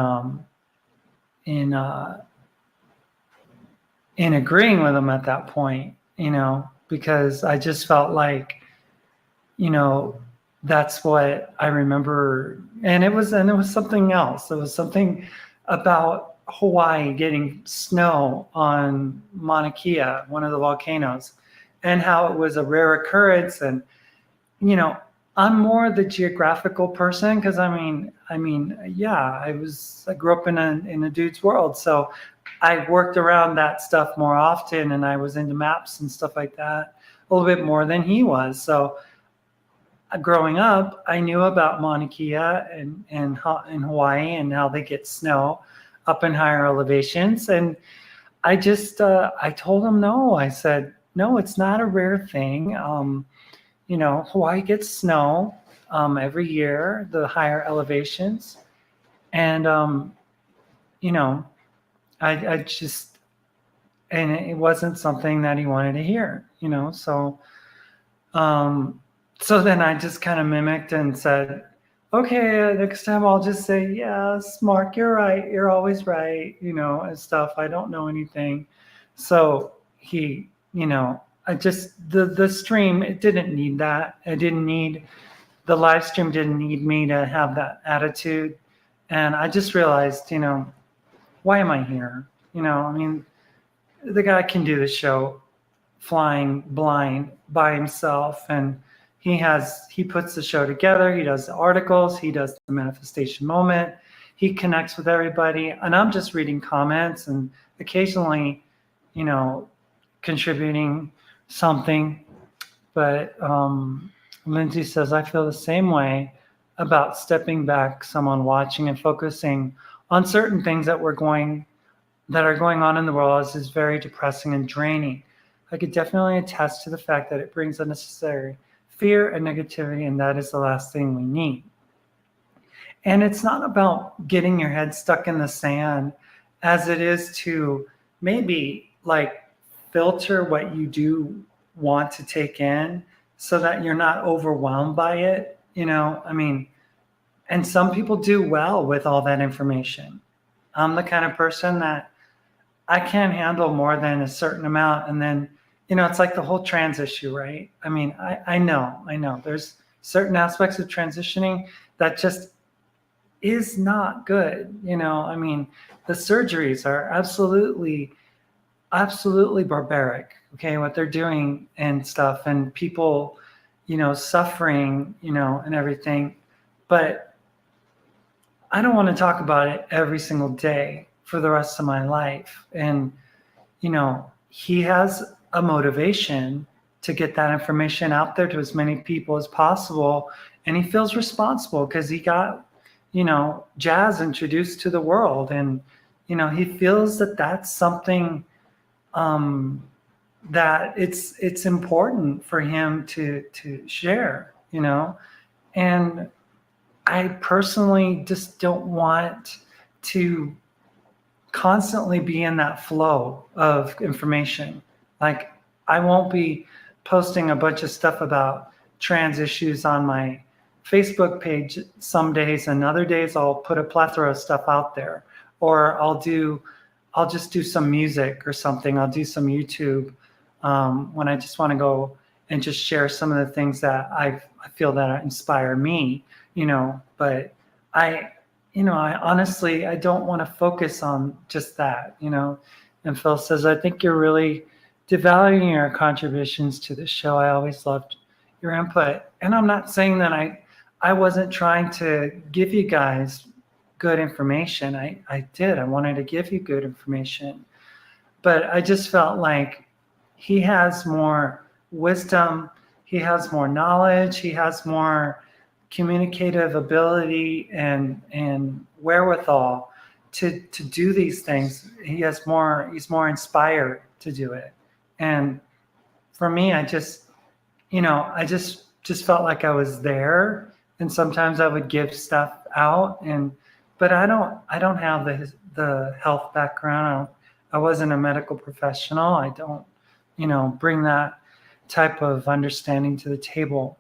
agreeing with him at that point, because I just felt like, that's what I remember. And it was something else. It was something about Hawaii getting snow on Mauna Kea, one of the volcanoes, and how it was a rare occurrence. And, I'm more the geographical person because I grew up in a dude's world. So I worked around that stuff more often, and I was into maps and stuff like that a little bit more than he was. So growing up, I knew about Mauna Kea and in Hawaii and how they get snow up in higher elevations. And I just, I told him no. I said, no, it's not a rare thing. Hawaii gets snow every year, the higher elevations. And, I just, and it wasn't something that he wanted to hear, so, so then I just kind of mimicked and said, okay, next time I'll just say, yes, Mark, you're right. You're always right, and stuff. I don't know anything. So he, I just, the stream, it didn't need that. The live stream didn't need me to have that attitude. And I just realized, why am I here? The guy can do the show flying blind by himself, and he puts the show together. He does the articles, he does the manifestation moment, he connects with everybody, and I'm just reading comments and occasionally, contributing something. But Lindsay says, I feel the same way about stepping back, someone watching and focusing on certain things that are going on in the world is very depressing and draining. I could definitely attest to the fact that it brings unnecessary fear and negativity, and that is the last thing we need. And it's not about getting your head stuck in the sand as it is to maybe like filter what you do want to take in so that you're not overwhelmed by it, and some people do well with all that information. I'm the kind of person that I can't handle more than a certain amount. And then, it's like the whole trans issue, right? I know there's certain aspects of transitioning that just is not good. I mean, the surgeries are absolutely barbaric. Okay, what they're doing and stuff, and people, suffering, and everything. But I don't want to talk about it every single day for the rest of my life. And, he has a motivation to get that information out there to as many people as possible. And he feels responsible because he got, jazz introduced to the world. And, he feels that that's something um, that it's important for him to share, and I personally just don't want to constantly be in that flow of information. Like, I won't be posting a bunch of stuff about trans issues on my Facebook page some days, and other days I'll put a plethora of stuff out there. Or I'll just do some music or something. I'll do some YouTube when I just want to go and just share some of the things that I feel that inspire me, But I I honestly, I don't want to focus on just that, And Phil says, I think you're really devaluing your contributions to the show. I always loved your input. And I'm not saying that I wasn't trying to give you guys good information. I did. I wanted to give you good information. But I just felt like he has more wisdom, he has more knowledge, he has more communicative ability and wherewithal to do these things. He's more inspired to do it. And for me, I just felt like I was there, and sometimes I would give stuff out, but I don't have the health background. I wasn't a medical professional. I don't, bring that type of understanding to the table,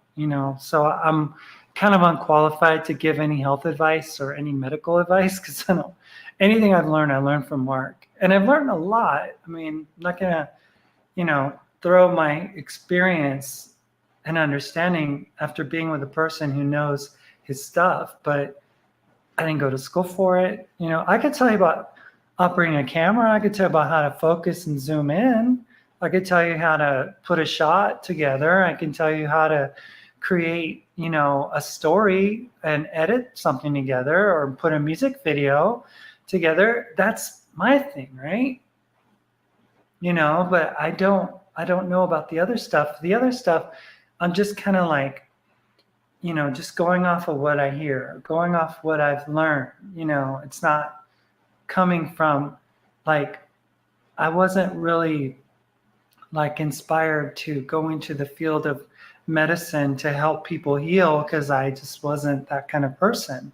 So I'm kind of unqualified to give any health advice or any medical advice, because anything I learned from Mark, and I've learned a lot. I mean, I'm not gonna, throw my experience and understanding after being with a person who knows his stuff, but I didn't go to school for it. I could tell you about operating a camera. I could tell you about how to focus and zoom in. I could tell you how to put a shot together. I can tell you how to create, a story and edit something together, or put a music video together. That's my thing, right? But I don't know about the other stuff. The other stuff, I'm just kind of like, just going off of what I hear, going off what I've learned. It's not coming from, like, I wasn't really like inspired to go into the field of medicine to help people heal, because I just wasn't that kind of person.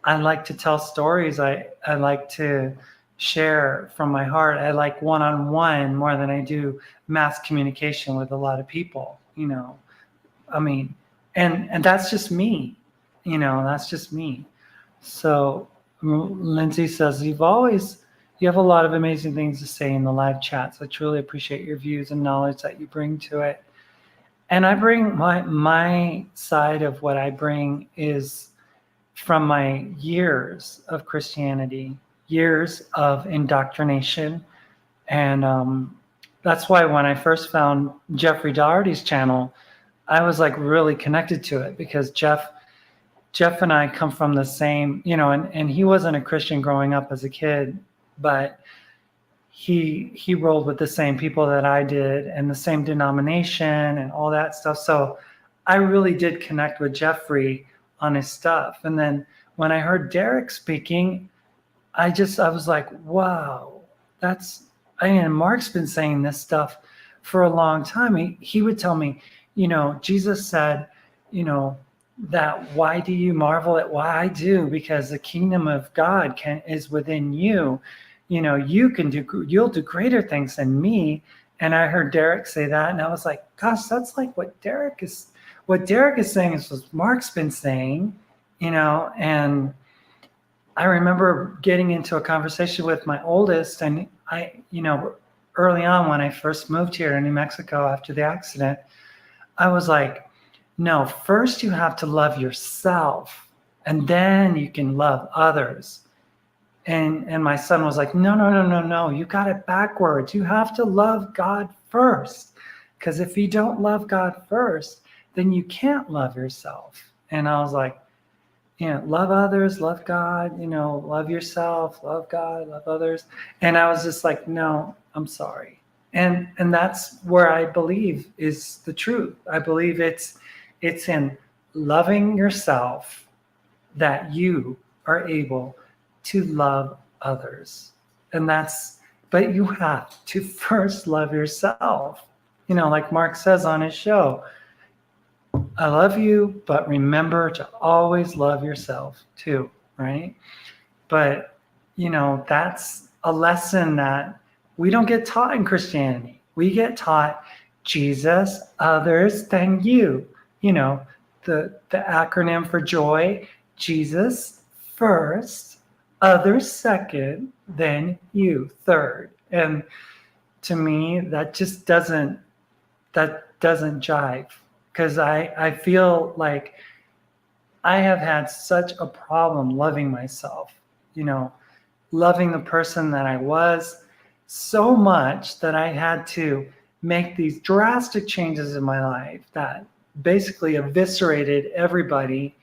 I like to tell stories. I like to share from my heart. I like one-on-one more than I do mass communication with a lot of people, I mean, and that's just me, that's just me. So Lindsay says, you have a lot of amazing things to say in the live chats. I truly appreciate your views and knowledge that you bring to it. And I bring my side of what I bring is from my years of Christianity, years of indoctrination. And that's why when I first found Jeffrey Doherty's channel, I was like really connected to it, because Jeff and I come from the same, and he wasn't a Christian growing up as a kid, but he rolled with the same people that I did, and the same denomination and all that stuff. So I really did connect with Jeffrey on his stuff. And then when I heard Derek speaking, I was like, wow, Mark's been saying this stuff for a long time. He would tell me, Jesus said, that why do you marvel at what I do? Because the kingdom of God is within you. You'll do greater things than me. And I heard Derek say that, and I was like, gosh, that's like what Derek is saying is what Mark's been saying, and I remember getting into a conversation with my oldest, and early on when I first moved here to New Mexico after the accident, I was like, no, first you have to love yourself, and then you can love others. And my son was like, no, no, no, no, no, you got it backwards. You have to love God first. Because if you don't love God first, then you can't love yourself. And I was like, love others, love God, love yourself, love God, love others. And I was just like, no, I'm sorry. And that's where I believe is the truth. I believe it's in loving yourself that you are able to love others. And but you have to first love yourself. Like Mark says on his show, I love you, but remember to always love yourself too, right? But, that's a lesson that we don't get taught in Christianity. We get taught Jesus, others, then you. The acronym for joy, Jesus first, others second, then you third. And to me, that just doesn't jive, because I feel like I have had such a problem loving myself, loving the person that I was so much that I had to make these drastic changes in my life that basically eviscerated everybody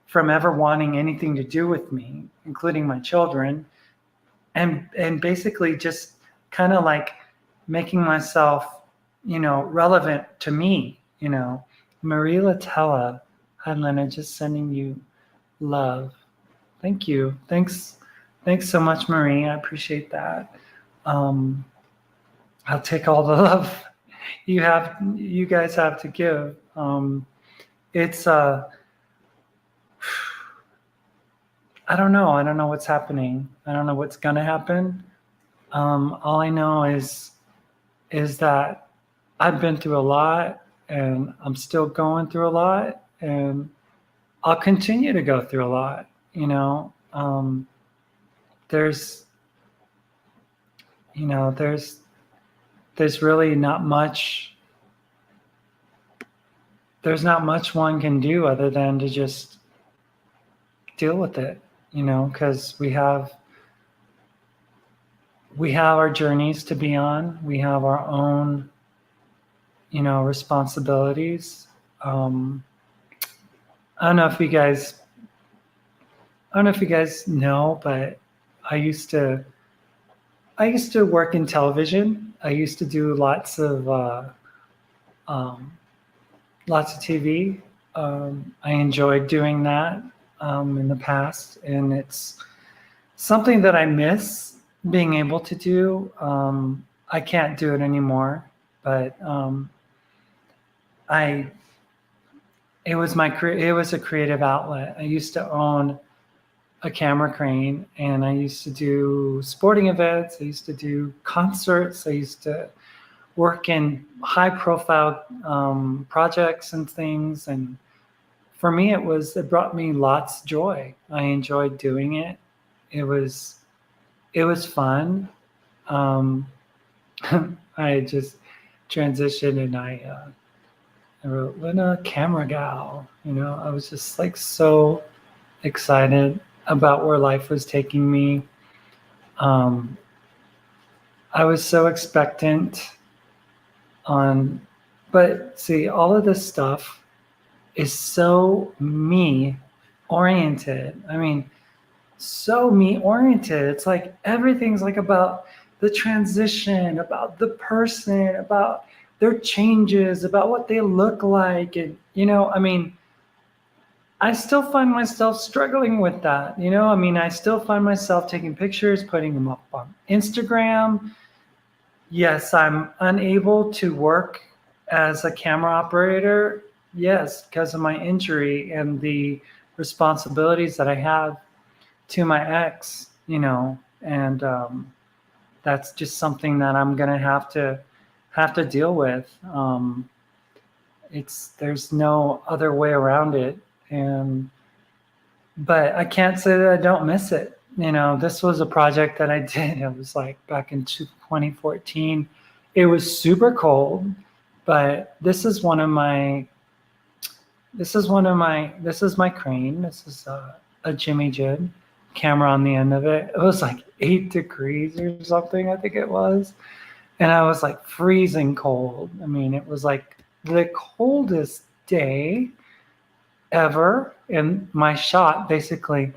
from ever wanting anything to do with me, including my children, and basically just kind of like making myself, relevant to me, Marie Latella, hi Lynna, just sending you love. Thank you. Thanks so much, Marie. I appreciate that. I'll take all the love you guys have to give. It's I don't know what's happening. I don't know what's gonna happen. All I know is that I've been through a lot, and I'm still going through a lot, and I'll continue to go through a lot. There's really not much. There's not much one can do other than to just deal with it, because we have our journeys to be on. We have our own, responsibilities. I don't know if you guys know, but I used to work in television. I used to do lots of TV. I enjoyed doing that in the past, and it's something that I miss being able to do. I can't do it anymore, but it was a creative outlet. I used to own a camera crane, and I used to do sporting events. I used to do concerts. I used to work in high profile projects and things. And for me, it brought me lots of joy. I enjoyed doing it. It was fun. I just transitioned, and I wrote Lynna Camera Gal. I was just like so excited about where life was taking me. I was so expectant but see, all of this stuff is so me oriented. I mean, so me oriented. It's like everything's like about the transition, about the person, about their changes, about what they look like. And, I still find myself struggling with that. I still find myself taking pictures, putting them up on Instagram. Yes, I'm unable to work as a camera operator. Yes, because of my injury and the responsibilities that I have to my ex, and that's just something that I'm gonna have to deal with. There's no other way around it, but I can't say that I don't miss it. This was a project that I did. It was like back in 2014. It was super cold, but this is one of my this is my crane. This is a Jimmy Jib camera on the end of it. It was like 8 degrees or something, I think it was. And I was like freezing cold. I mean, it was like the coldest day ever. And my shot, basically,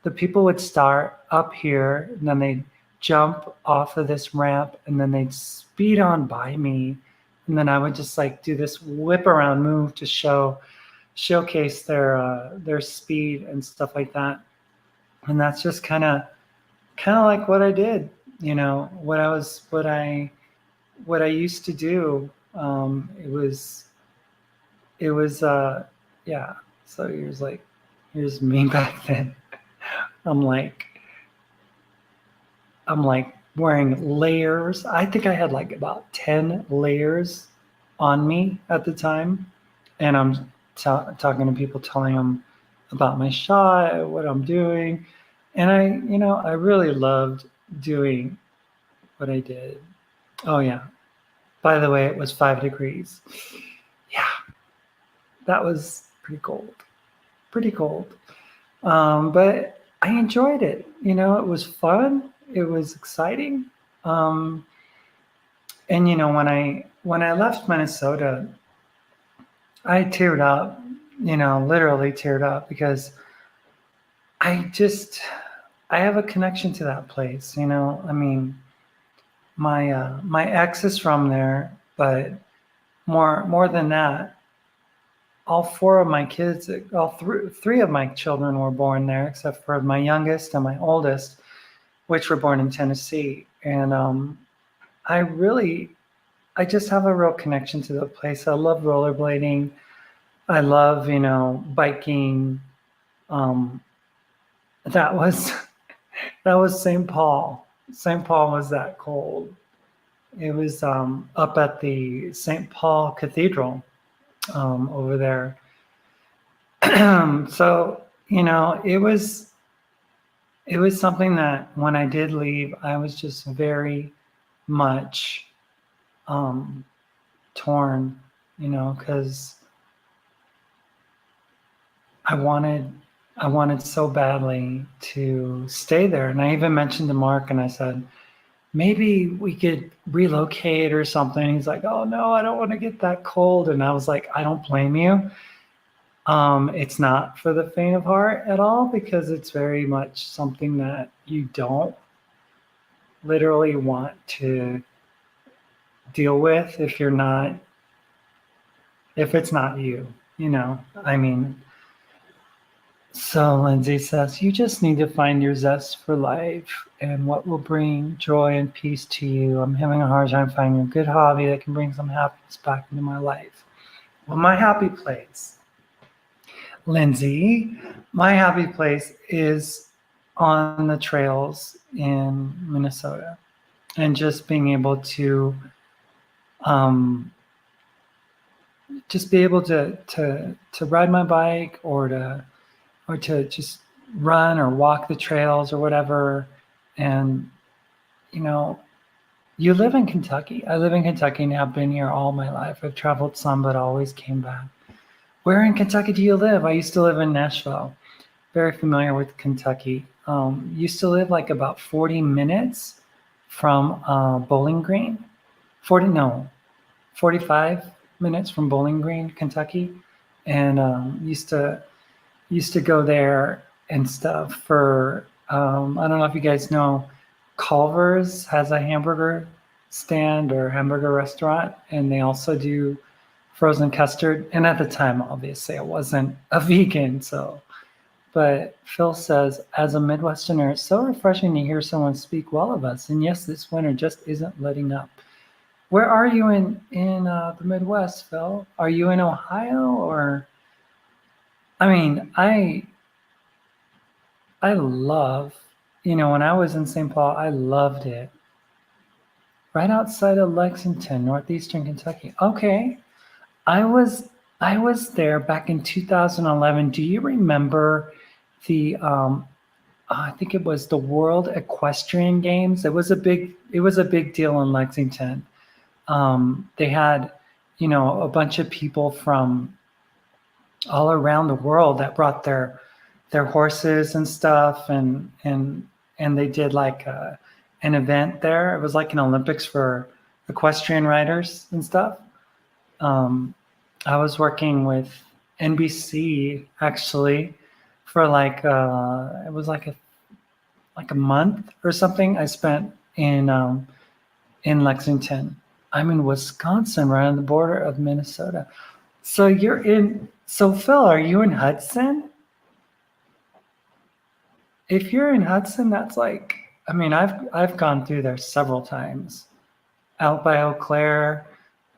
the people would start up here and then they'd jump off of this ramp and then they'd speed on by me. And then I would just like do this whip around move to showcase their speed and stuff like that. And that's just kind of like what I did, what I used to do. It was yeah. So here's me back then. I'm like I'm like wearing layers. I think I had like about 10 layers on me at the time. And I'm talking to people, telling them about my shot, what I'm doing. And I really loved doing what I did. Oh, yeah. By the way, it was 5 degrees. Yeah, that was pretty cold. Pretty cold. But I enjoyed it. It was fun. It was exciting. Um, and when I left Minnesota, I teared up. Literally teared up because I just I have a connection to that place. I mean, my ex is from there, but more than that, all four of my kids, all three of my children were born there, except for my youngest and my oldest, which were born in Tennessee. And I just have a real connection to the place. I love rollerblading. I love, biking. Um, that was that was St. Paul. St. Paul was that cold. It was up at the St. Paul Cathedral over there. So it was something that when I did leave, I was just very much um, torn, because I wanted so badly to stay there. And I even mentioned to Mark and I said, maybe we could relocate or something. He's like, oh no, I don't want to get that cold. And I was like, I don't blame you. It's not for the faint of heart at all, because it's very much something that you don't literally want to deal with if it's not you, I mean. So Lindsay says, you just need to find your zest for life and what will bring joy and peace to you. I'm having a hard time finding a good hobby that can bring some happiness back into my life. Well, my happy place, Lindsay, my happy place is on the trails in Minnesota, and just being able to just be able to ride my bike or to just run or walk the trails or whatever. And you live in Kentucky. I live in Kentucky and I've been here all my life. I've traveled some, but always came back. Where in Kentucky do you live? I used to live in Nashville. Very familiar with Kentucky. Used to live like about 40 minutes from Bowling Green. 45 minutes from Bowling Green, Kentucky. And used to go there and stuff for, I don't know if you guys know, Culver's has a hamburger stand or hamburger restaurant, and they also do frozen custard. And at the time, obviously, I wasn't a vegan, so. But Phil says, as a Midwesterner, it's so refreshing to hear someone speak well of us. And yes, this winter just isn't letting up. Where are you in the Midwest, Phil? Are you in Ohio or? I mean, I love, when I was in St. Paul, I loved it. Right outside of Lexington, northeastern Kentucky. Okay. I was there back in 2011. Do you remember the I think it was the World Equestrian Games? It was a big deal in Lexington. They had, a bunch of people from all around the world that brought their horses and stuff, and they did like an event there. It was like an Olympics for equestrian riders and stuff. Um, I was working with NBC actually for like it was like a month or something. I spent in Lexington. I'm in Wisconsin, right on the border of Minnesota. So you're in. So Phil, are you in Hudson? If you're in Hudson, that's like. I mean, I've gone through there several times. Out by Eau Claire.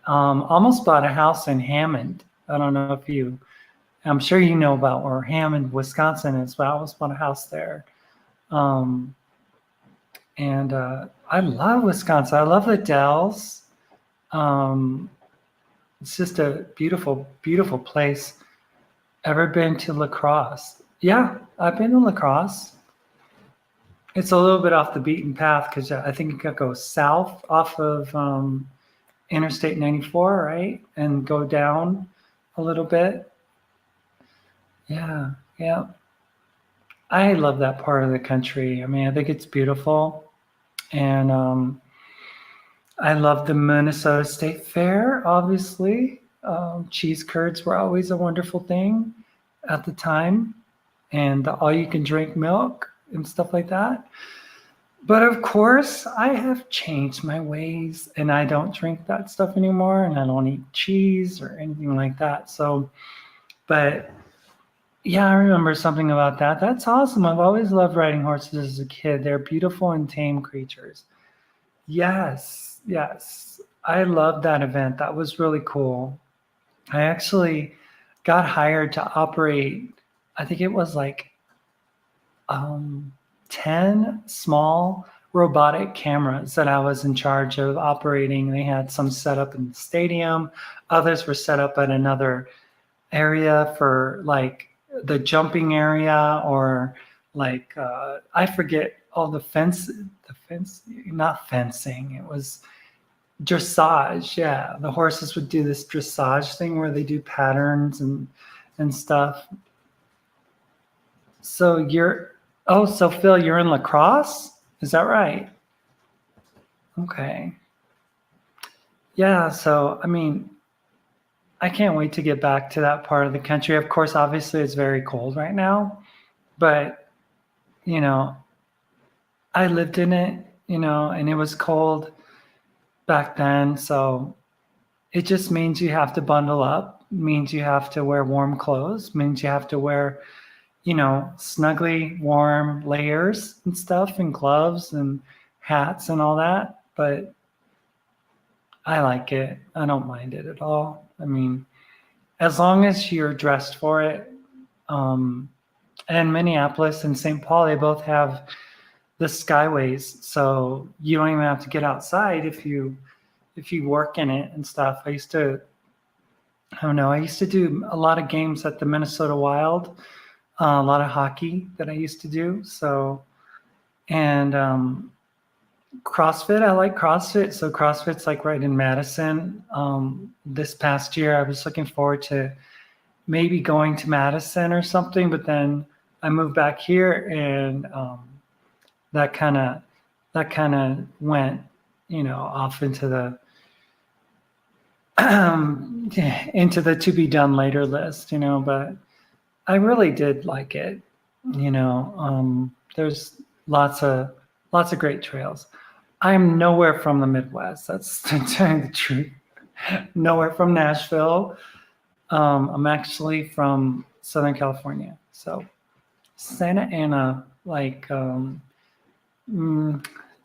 Almost bought a house in Hammond. I don't know if you. I'm sure you know about where Hammond, Wisconsin is, but I almost bought a house there. Um, and I love Wisconsin. I love the Dells. Um, it's just a beautiful, beautiful place. Ever been to La Crosse? Yeah, I've been to La Crosse. It's a little bit off the beaten path because I think you could go south off of Interstate 94, right? And go down a little bit. Yeah, yeah. I love that part of the country. I mean, I think it's beautiful. And I love the Minnesota State Fair, obviously. Cheese curds were always a wonderful thing at the time, and the all you can drink milk and stuff like that. But of course, I have changed my ways and I don't drink that stuff anymore and I don't eat cheese or anything like that. So, but yeah, I remember something about that. That's awesome. I've always loved riding horses as a kid. They're beautiful and tame creatures. Yes, yes. I loved that event. That was really cool. I actually got hired to operate, I think it was like um, 10 small robotic cameras that I was in charge of operating. They had some set up in the stadium, others were set up at another area for like the jumping area or like I forget all the fence, not fencing, it was dressage. Yeah, the horses would do this dressage thing where they do patterns and stuff. So you're, oh, so Phil, you're in La Crosse? Is that right? Okay. Yeah, so I mean, I can't wait to get back to that part of the country. Of course, obviously it's very cold right now, but you know, I lived in it, and it was cold back then, so it just means you have to bundle up, means you have to wear warm clothes, means you have to wear snugly warm layers and stuff and gloves and hats and all that. But I like it. I don't mind it at all. I mean, as long as you're dressed for it. Um, and Minneapolis and St. Paul, they both have the skyways. So you don't even have to get outside if you work in it and stuff. I don't know, I used to do a lot of games at the Minnesota Wild, a lot of hockey that I used to do. So, and CrossFit, I like CrossFit. So CrossFit's like right in Madison. This past year, I was looking forward to maybe going to Madison or something, but then I moved back here and that kind of went, off into the into the to be done later list, but I really did like it. There's lots of great trails. I'm nowhere from the Midwest. That's to tell you the truth. Nowhere from Nashville. I'm actually from Southern California. So Santa Ana, like 10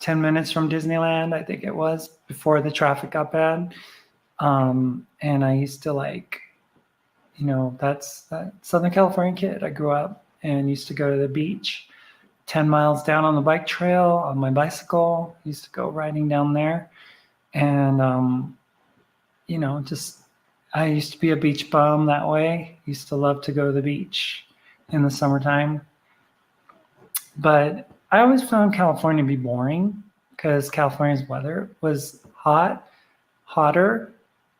minutes from Disneyland, I think it was, before the traffic got bad. And I used to that's that Southern California kid. I grew up and used to go to the beach 10 miles down on the bike trail on my bicycle. Used to go riding down there. And, just I used to be a beach bum that way. Used to love to go to the beach in the summertime. But I always found California to be boring because California's weather was hot, hotter,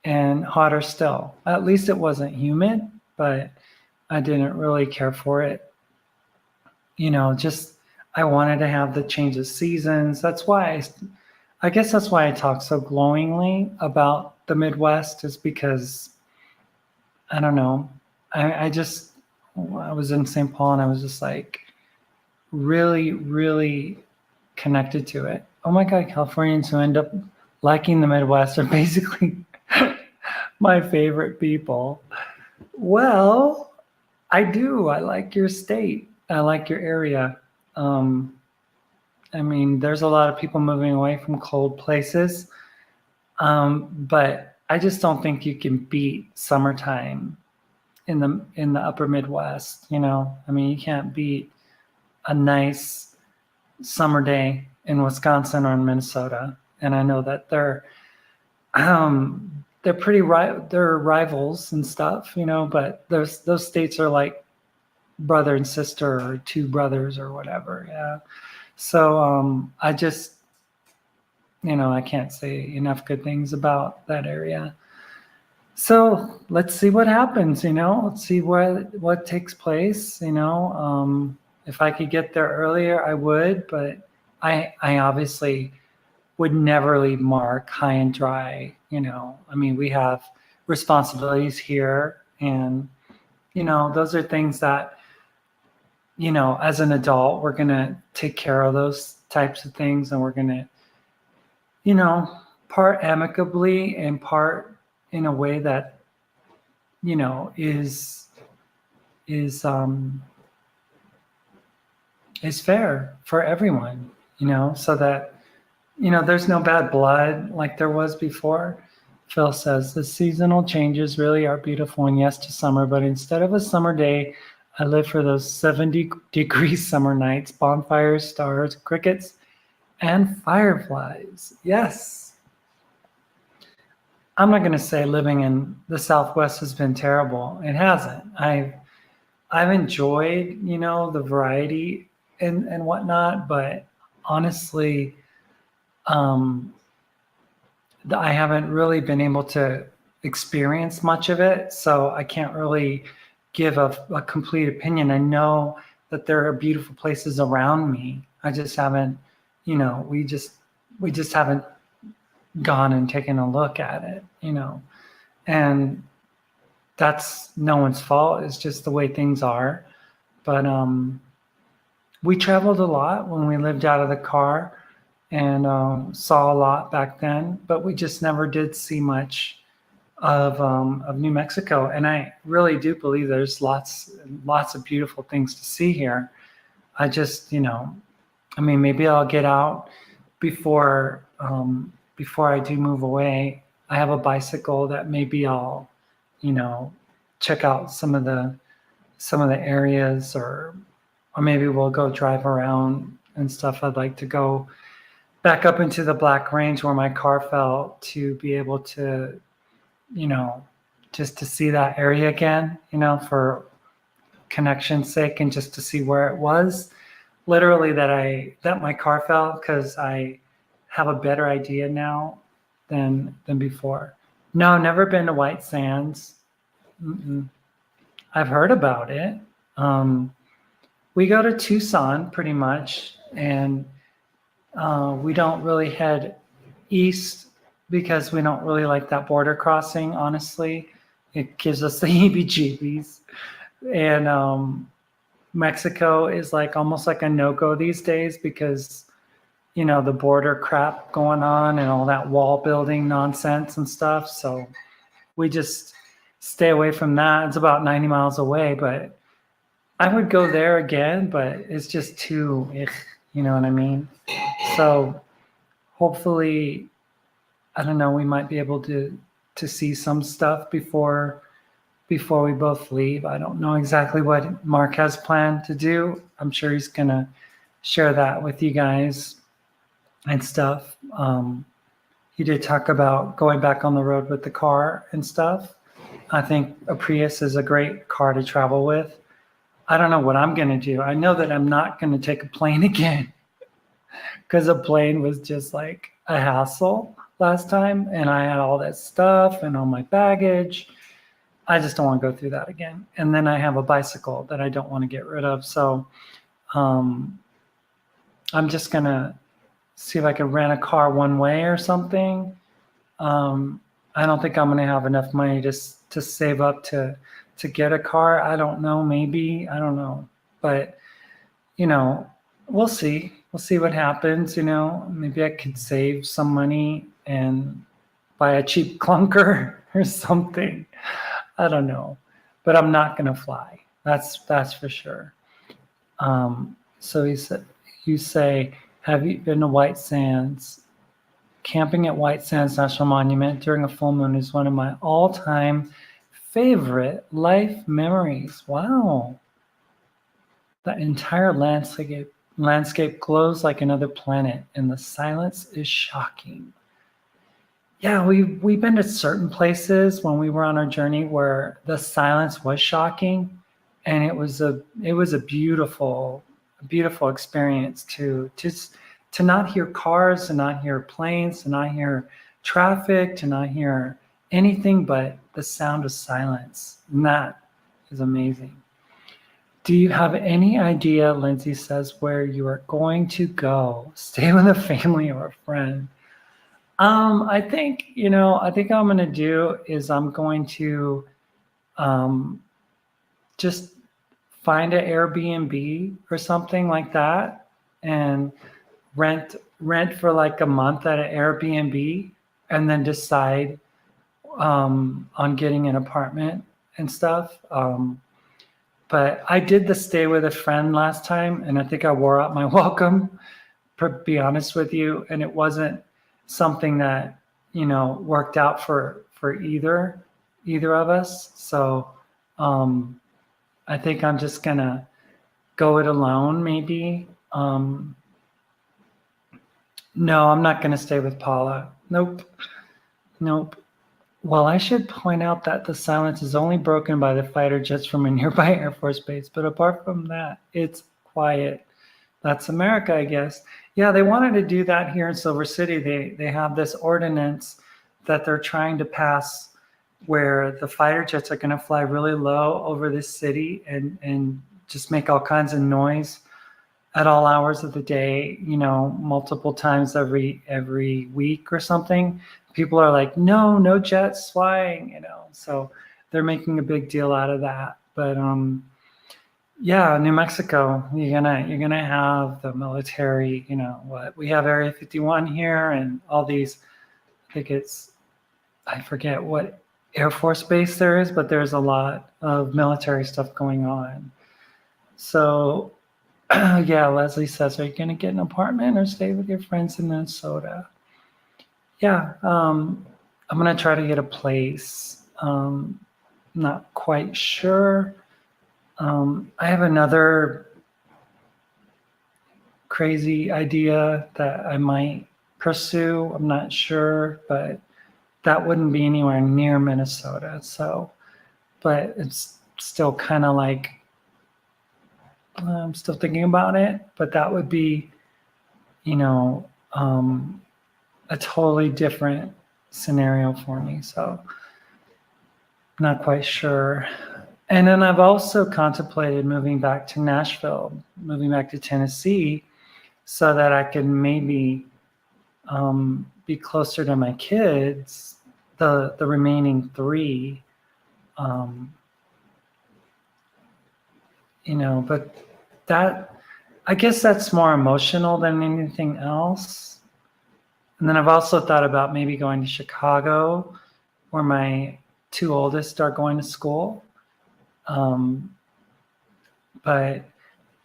and hotter still. At least it wasn't humid, but I didn't really care for it. Just I wanted to have the change of seasons. That's why I guess that's why I talk so glowingly about the Midwest, is because I don't know. I was in St. Paul and I was just like really, really connected to it. Oh my God, Californians who end up liking the Midwest are basically my favorite people. Well, I do. I like your state. I like your area. Um, I mean, there's a lot of people moving away from cold places, but I just don't think you can beat summertime in the upper Midwest. I mean, you can't beat a nice summer day in Wisconsin or in Minnesota. And I know that they're they're rivals and stuff, but those states are like brother and sister or two brothers or whatever. Yeah. So I just, I can't say enough good things about that area. So let's see what happens, let's see what takes place, if I could get there earlier, I would, but I obviously would never leave Mark high and dry. I mean, we have responsibilities here, and those are things that, as an adult, we're going to take care of those types of things, and we're going to, part amicably and part in a way that, is is fair for everyone, so that, there's no bad blood like there was before. Phil says the seasonal changes really are beautiful, and yes to summer, but instead of a summer day, I live for those 70-degree summer nights, bonfires, stars, crickets, and fireflies. Yes. I'm not going to say living in the Southwest has been terrible. It hasn't. I've enjoyed, the variety and whatnot, but honestly, I haven't really been able to experience much of it, so I can't really give a complete opinion. I know that there are beautiful places around me. I just haven't, we just haven't gone and taken a look at it, and that's no one's fault. It's just the way things are. But we traveled a lot when we lived out of the car, and saw a lot back then, but we just never did see much of New Mexico. And I really do believe there's lots of beautiful things to see here. I just, I mean, maybe I'll get out before I do move away. I have a bicycle that maybe I'll, check out some of the areas, or maybe we'll go drive around and stuff. I'd like to go back up into the Black Range where my car fell, to be able to, just to see that area again, for connection's sake, and just to see where it was literally that my car fell, because I have a better idea now than before. No, never been to White Sands. Mm-mm. I've heard about it. We go to Tucson pretty much, and we don't really head east because we don't really like that border crossing, honestly. It gives us the heebie-jeebies. And Mexico is like almost like a no-go these days because, the border crap going on and all that wall building nonsense and stuff. So we just stay away from that. It's about 90 miles away, but I would go there again, but it's just too, you know what I mean? So hopefully, I don't know, we might be able to see some stuff before we both leave. I don't know exactly what Mark has planned to do. I'm sure he's going to share that with you guys and stuff. He did talk about going back on the road with the car and stuff. I think a Prius is a great car to travel with. I don't know what I'm going to do. I know that I'm not going to take a plane again, because a plane was just like a hassle last time, and I had all that stuff and all my baggage. I just don't want to go through that again. And then I have a bicycle that I don't want to get rid of. So um, I'm just going to see if I can rent a car one way or something. Um, I don't think I'm going to have enough money to save up to get a car. I don't know. Maybe. I don't know. But, you know, we'll see. We'll see what happens. You know, maybe I could save some money and buy a cheap clunker or something. I don't know, but I'm not going to fly. That's for sure. So he said, you say, have you been to White Sands? Camping at White Sands National Monument during a full moon is one of my all-time favorite life memories. Wow. The entire landscape glows like another planet, and the silence is shocking. Yeah, we've been to certain places when we were on our journey where the silence was shocking, and it was a beautiful experience to just to not hear cars, to not hear planes, to not hear traffic, to not hear anything but the sound of silence. And that is amazing. Do you have any idea, Lindsay says, where you are going to go? Stay with a family or a friend? I think, I think I'm going to do is I'm going to um, just find an Airbnb or something like that and rent for like a month at an Airbnb and then decide on getting an apartment and stuff. But I did the stay with a friend last time, and I think I wore out my welcome, to be honest with you, and it wasn't something that worked out for either of us. So I think I'm just gonna go it alone, maybe. No, I'm not gonna stay with Paula. Nope. Well, I should point out that the silence is only broken by the fighter jets from a nearby Air Force base, but apart from that, it's quiet. That's America, I guess. Yeah, they wanted to do that here in Silver City. They have this ordinance that they're trying to pass where the fighter jets are going to fly really low over this city and just make all kinds of noise at all hours of the day, multiple times every week or something. People are like, no jets flying, so they're making a big deal out of that. But yeah, New Mexico, you're gonna have the military, what we have Area 51 here and all these, I forget what Air Force base there is, but there's a lot of military stuff going on. So yeah, Leslie says, are you going to get an apartment or stay with your friends in Minnesota? Yeah, I'm going to try to get a place. Not quite sure. I have another crazy idea that I might pursue. I'm not sure, but that wouldn't be anywhere near Minnesota. So, but it's still kind of like, I'm still thinking about it, but that would be, a totally different scenario for me. So not quite sure. And then I've also contemplated moving back to Nashville, moving back to Tennessee, so that I can maybe be closer to my kids, the remaining three. But that, I guess that's more emotional than anything else. And then I've also thought about maybe going to Chicago, where my two oldest are going to school. But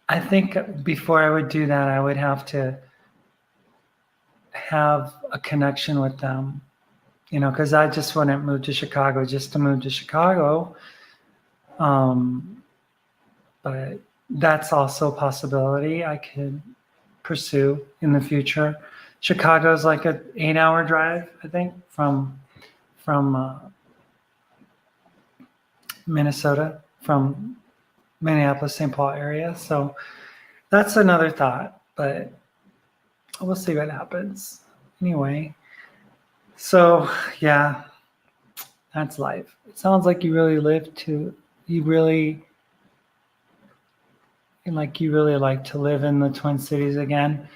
I think before I would do that, I would have to have a connection with them, because I just wouldn't move to Chicago just to move to Chicago. But that's also a possibility I could pursue in the future. Chicago is like an 8-hour drive, I think, from Minnesota, from Minneapolis, St. Paul area. So that's another thought, but we'll see what happens. Anyway, so yeah, That's life. It sounds like you really you really, you really like to live in the Twin Cities again.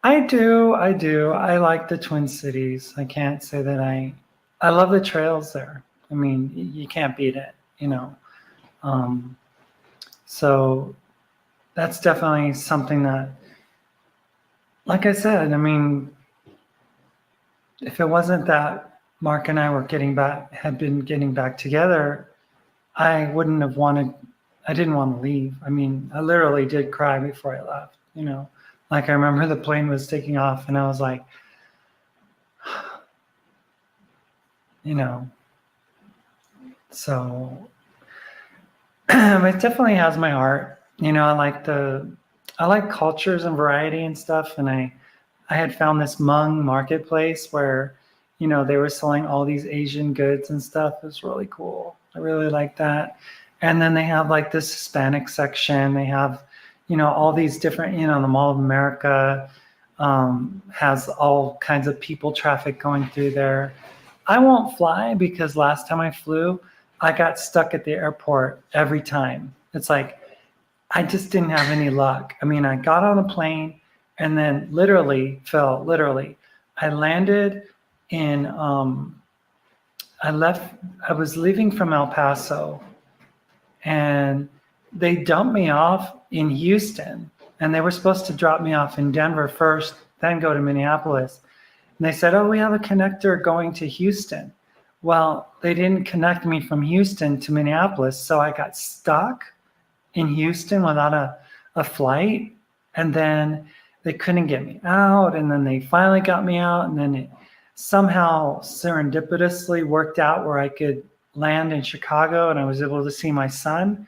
I do. I like the Twin Cities. I can't say that I love the trails there. I mean, you can't beat it, you know. Um, so that's definitely something that, like I said, I mean, if it wasn't that Mark and I had been getting back together, I wouldn't have wanted, I didn't want to leave. I mean, I literally did cry before I left, you know. Like I remember the plane was taking off and I was like, you know, so it definitely has my heart. You know, I like cultures and variety and stuff. And I had found this Hmong marketplace where, you know, they were selling all these Asian goods and stuff. It was really cool. I really like that. And then they have like this Hispanic section. They have, you know, all these different, you know, the Mall of America has all kinds of people traffic going through there. I won't fly because last time I flew, I got stuck at the airport every time. It's like I just didn't have any luck. I mean, I got on a plane and then literally, I landed in, I was leaving from El Paso and they dumped me off in Houston and they were supposed to drop me off in Denver first, then go to Minneapolis. And they said, oh, we have a connector going to Houston. Well, they didn't connect me from Houston to Minneapolis, so I got stuck in Houston without a flight. And then they couldn't get me out. And then they finally got me out. And then it somehow serendipitously worked out where I could land in Chicago and I was able to see my son.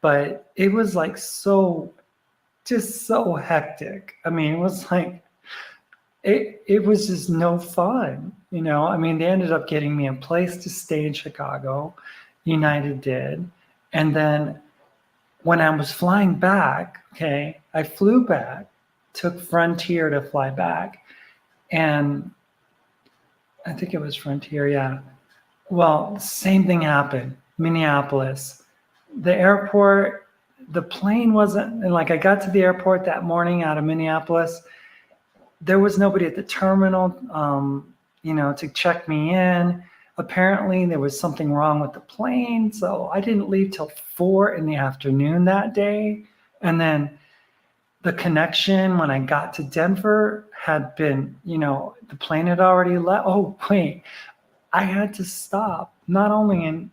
But it was like just so hectic. I mean, it was like, it was just no fun, you know. I mean, they ended up getting me a place to stay in Chicago. United did. And then when I was flying back, okay, I flew back, took Frontier to fly back. And I think it was Frontier, yeah. Well, same thing happened. Minneapolis. The airport, the plane wasn't, and like I got to the airport that morning out of Minneapolis. There was nobody at the terminal, you know, to check me in. Apparently, there was something wrong with the plane, so I didn't leave till 4 in the afternoon that day. And then the connection when I got to Denver had been, you know, the plane had already left. Oh, wait, I had to stop. Not only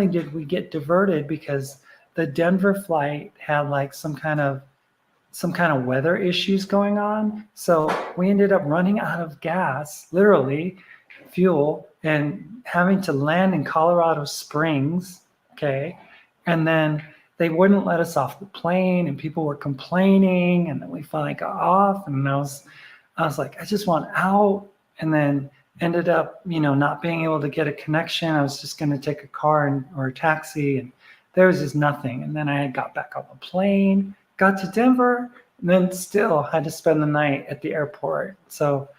did we get diverted because the Denver flight had like some kind of weather issues going on. So we ended up running out of gas, literally fuel, and having to land in Colorado Springs. Okay. And then they wouldn't let us off the plane and people were complaining. And then we finally got off and I was like, I just want out. And then ended up, you know, not being able to get a connection. I was just going to take a car or a taxi and there was just nothing. And then I got back on the plane, got to Denver, and then still had to spend the night at the airport. So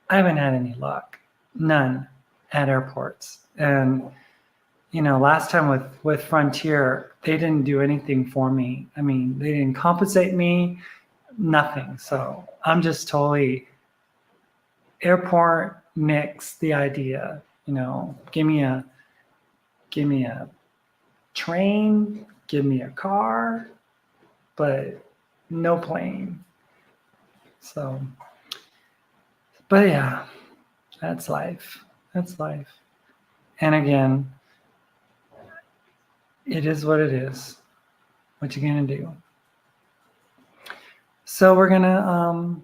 I haven't had any luck, none at airports. And, you know, last time with Frontier, they didn't do anything for me. I mean, they didn't compensate me, nothing. So I'm just totally airport nix the idea, you know, give me a train, give me a car, but no plane. So, but yeah, that's life. That's life. And again, it is what it is. What you gonna do? So we're gonna,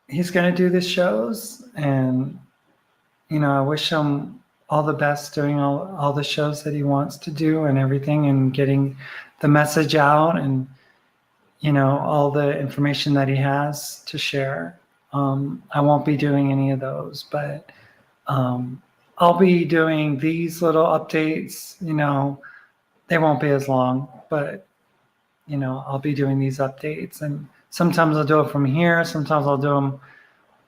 he's gonna do the shows, and you know, I wish him all the best doing all the shows that he wants to do and everything, and getting the message out, and you know, all the information that he has to share. I won't be doing any of those, but I'll be doing these little updates. You know, they won't be as long, but you know, I'll be doing these updates, and sometimes I'll do it from here. Sometimes I'll do them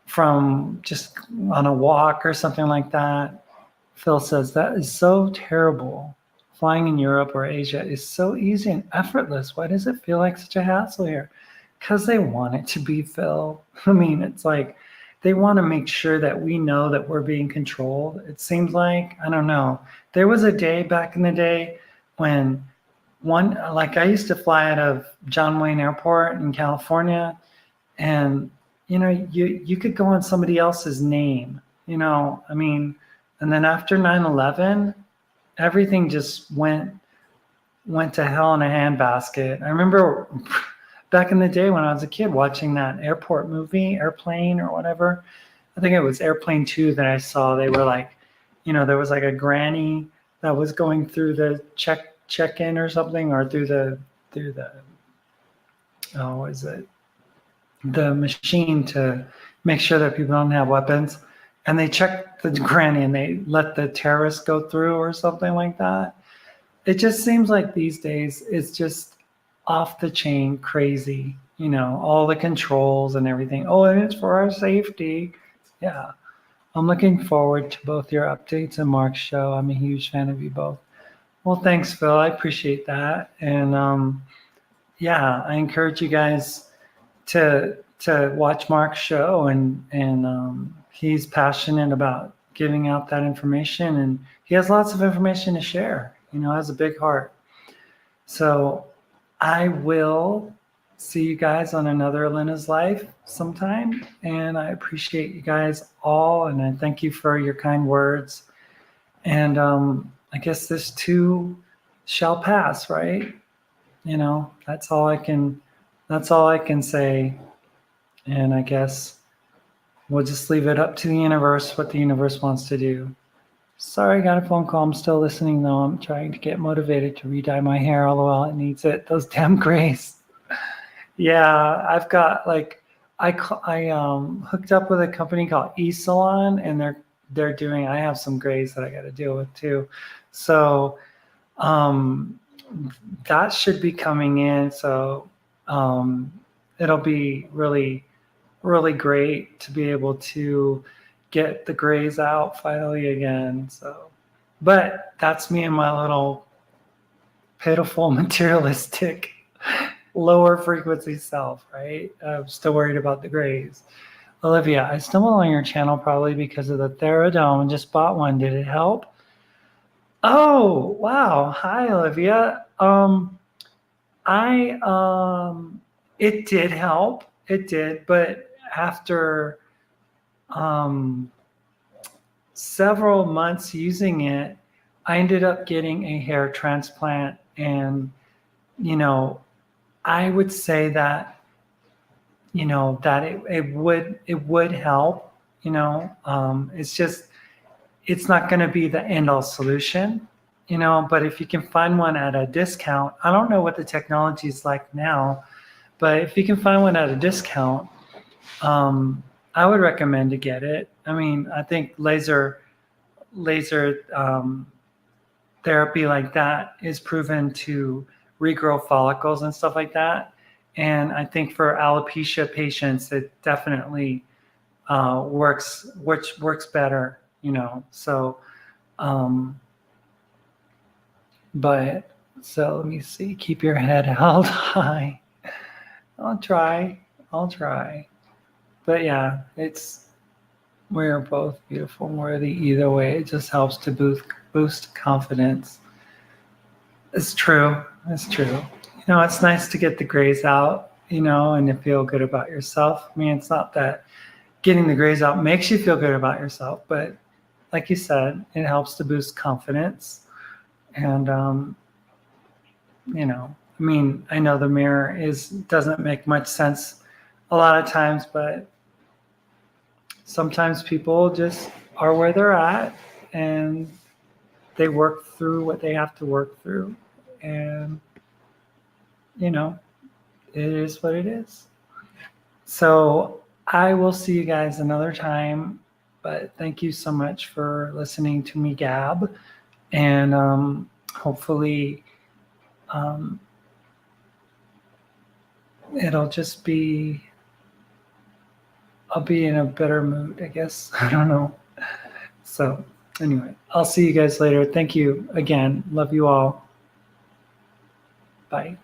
from just on a walk or something like that. Phil says, that is so terrible. Flying in Europe or Asia is so easy and effortless. Why does it feel like such a hassle here? Because they want it to be, Phil. I mean, it's like they want to make sure that we know that we're being controlled. It seems like, I don't know. There was a day back in the day when like I used to fly out of John Wayne Airport in California, and you could go on somebody else's name, I mean, and then after 9/11, everything just went to hell in a handbasket. I remember back in the day when I was a kid watching that airport movie, Airplane or whatever. I think it was Airplane 2 that I saw. They were like, there was like a granny that was going through the check-in or something, or through the oh, what is it? The machine to make sure that people don't have weapons. And they checked the granny and they let the terrorists go through or something like that. It just seems like these days it's just off the chain crazy, all the controls and everything. Oh, and it's for our safety. Yeah. I'm looking forward to both your updates and Mark's show. I'm a huge fan of you both. Well, thanks, Phil. I appreciate that. And yeah, I encourage you guys to watch Mark's show, and he's passionate about giving out that information, and he has lots of information to share. Has a big heart. So I will see you guys on another Lynna's Life sometime, and I appreciate you guys all, and I thank you for your kind words. And I guess this too shall pass, right? That's all I can say. And I guess we'll just leave it up to the universe, what the universe wants to do. Sorry, I got a phone call. I'm still listening, though. I'm trying to get motivated to re-dye my hair, although it needs it. Those damn grays. Yeah, I've got I hooked up with a company called eSalon, and they're doing. I have some grays that I got to deal with too. So that should be coming in. So it'll be really, really great to be able to get the grays out finally again. So, but that's me and my little pitiful materialistic lower frequency self, right? I'm still worried about the grays. Olivia, I stumbled on your channel probably because of the Theradome and just bought one. Did it help? Oh, wow. Hi, Olivia. It did help. It did, but after several months using it, I ended up getting a hair transplant, and I would say that that it would help. It's not going to be the end all solution, but if you can find one at a discount, I don't know what the technology is like now, but if you can find one at a discount, I would recommend to get it. I mean, I think laser therapy like that is proven to regrow follicles and stuff like that. And I think for alopecia patients, it definitely works better, So, but so let me see. Keep your head held high. I'll try. But yeah, we're both beautiful and worthy either way. It just helps to boost confidence. It's true. It's nice to get the grays out, and to feel good about yourself. I mean, it's not that getting the grays out makes you feel good about yourself, but like you said, it helps to boost confidence. And, I mean, I know the mirror doesn't make much sense a lot of times, but sometimes people just are where they're at and they work through what they have to work through. And, it is what it is. So I will see you guys another time, but thank you so much for listening to me gab. And hopefully it'll just be, I'll be in a better mood, I guess. I don't know. So Anyway, I'll see you guys later. Thank you again. Love you all. Bye.